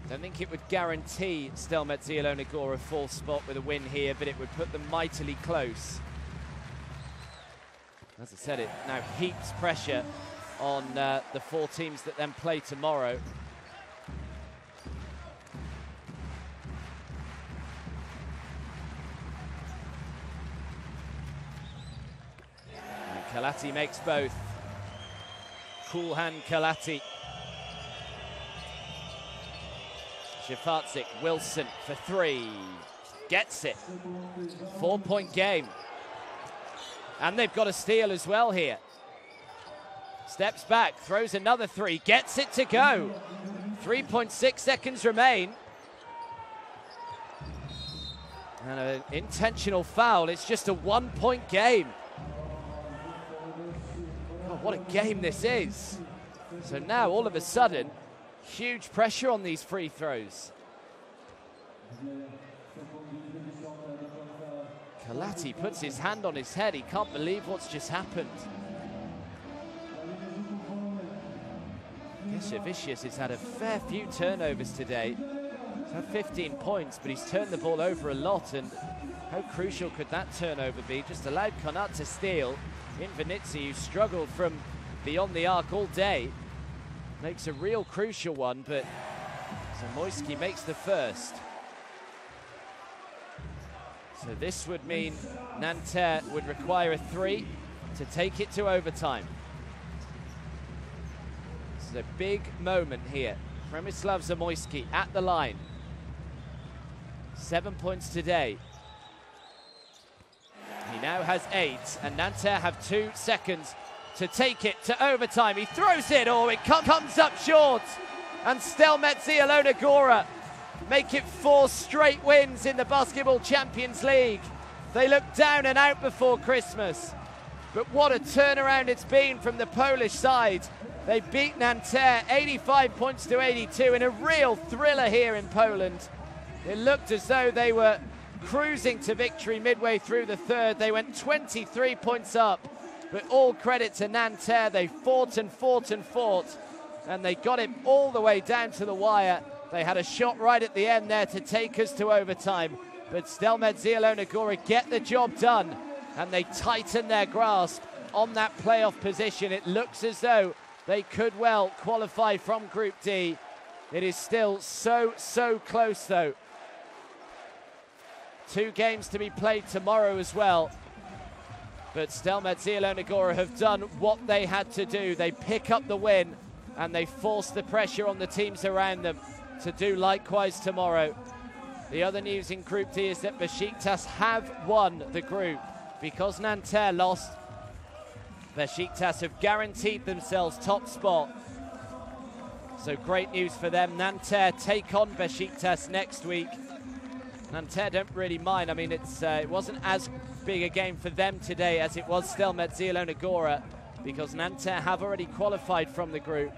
A: Don't think it would guarantee Stelmet Zielona Gora a 4th spot with a win here, but it would put them mightily close. As I said, it now heaps pressure on the 4 teams that then play tomorrow. And Kalati makes both. Cool hand Kalati. Shafarczyk, Wilson for 3. Gets it. 4-point game. And they've got a steal as well here. Steps back, throws another 3, gets it to go. 3.6 seconds remain. And an intentional foul. It's just a 1-point game. God, what a game this is. So now, all of a sudden, huge pressure on these free throws. Kalati puts his hand on his head. He can't believe what's just happened. Geshavicius has had a fair few turnovers today. He's had 15 points, but he's turned the ball over a lot. And how crucial could that turnover be? Just allowed Konat to steal. Invernizzi, who struggled from beyond the arc all day. makes a real crucial one, but Zamoyski makes the first. So this would mean Nanterre would require a 3 to take it to overtime. This is a big moment here. Przemysław Zamoyski at the line. 7 points today. He now has 8, and Nanterre have 2 seconds to take it to overtime. He throws it, oh, it comes up short. And Stelmet Zielona Gora make it 4 straight wins in the Basketball Champions League. They looked down and out before Christmas, but what a turnaround it's been from the Polish side. They beat Nanterre 85 points to 82 in a real thriller here in Poland. It looked as though they were cruising to victory midway through the third. They went 23 points up, but all credit to Nanterre. They fought and fought and fought, and they got it all the way down to the wire. They had a shot right at the end there to take us to overtime, but Stelmet Zielona Gora get the job done, and they tighten their grasp on that playoff position. It looks as though they could well qualify from Group D. It is still so close though. 2 games to be played tomorrow as well. But Stelmet Zielona Gora have done what they had to do. They pick up the win and they force the pressure on the teams around them to do likewise tomorrow. The other news in Group D is that Besiktas have won the group. Because Nanterre lost, Besiktas have guaranteed themselves top spot. So great news for them. Nanterre take on Besiktas next week. Nanterre don't really mind. I mean, it wasn't as big a game for them today as it was Stelmet Zielona Gora, because Nanterre have already qualified from the group.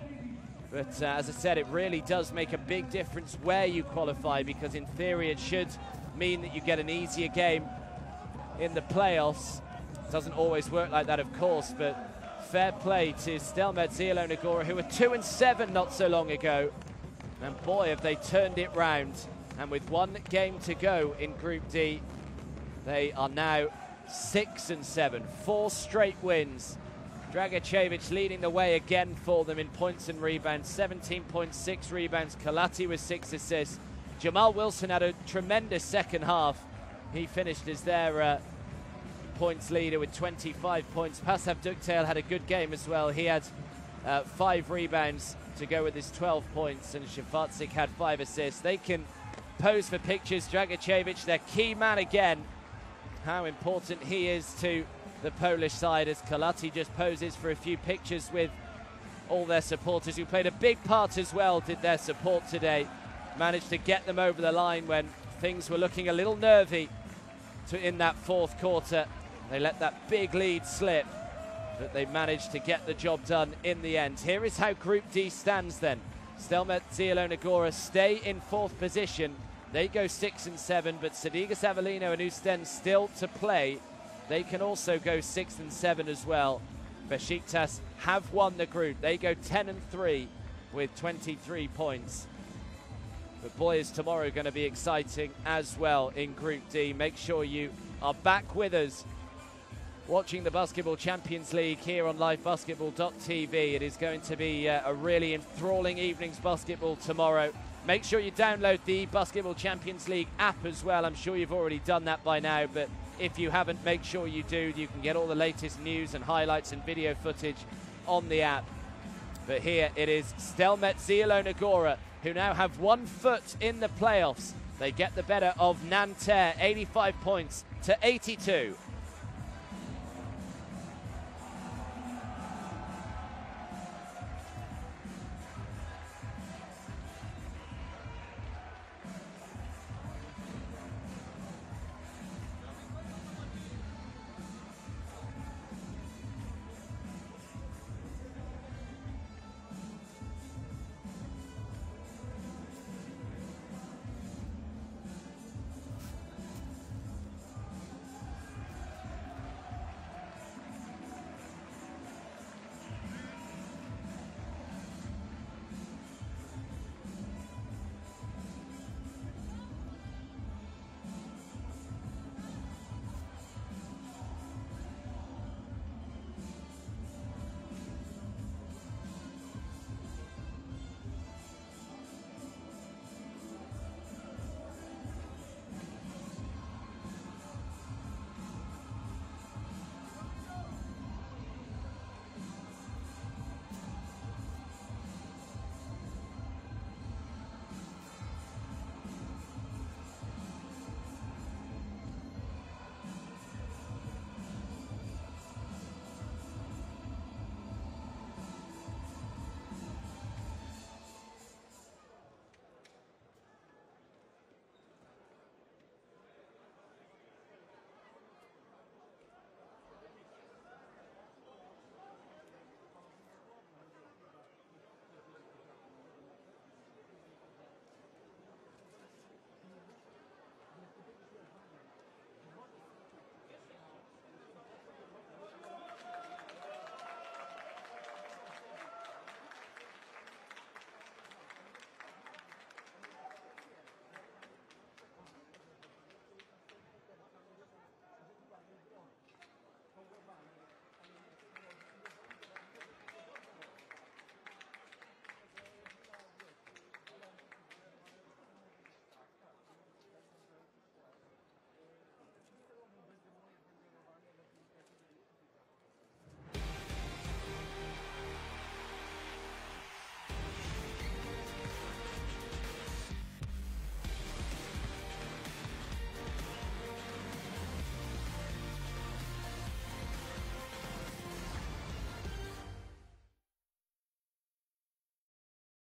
A: But as I said, it really does make a big difference where you qualify, because in theory it should mean that you get an easier game in the playoffs. It doesn't always work like that, of course, but fair play to Stelmet Zielona Gora, who were 2-7 not so long ago. And boy, have they turned it round. And with 1 game to go in Group D, they are now 6-7, 4 straight wins. Dragicevic leading the way again for them in points and rebounds, 17.6 rebounds. Kalati with 6 assists. Jamal Wilson had a tremendous second half. He finished as their points leader with 25 points. Pasav Duktail had a good game as well. He had 5 rebounds to go with his 12 points, and Shafatzik had 5 assists. They can pose for pictures. Dragicevic, their key man again. How important he is to the Polish side, as Kalati just poses for a few pictures with all their supporters, who played a big part as well, did their support today. Managed to get them over the line when things were looking a little nervy in that 4th quarter. They let that big lead slip, but they managed to get the job done in the end. Here is how Group D stands then. Stelmet Zielona Gora stay in 4th position. They go 6-7, but Sadigas Avellino and Usten still to play. They can also go 6-7 as well. Besiktas have won the group. They go 10-3 with 23 points. But boy, is tomorrow going to be exciting as well in Group D. Make sure you are back with us watching the Basketball Champions League here on livebasketball.tv. It is going to be a really enthralling evening's basketball tomorrow. Make sure you download the Basketball Champions League app as well. I'm sure you've already done that by now, but if you haven't, make sure you do. You can get all the latest news and highlights and video footage on the app. But here it is Stelmet Zielona Gora, who now have 1 foot in the playoffs. They get the better of Nanterre, 85 points to 82.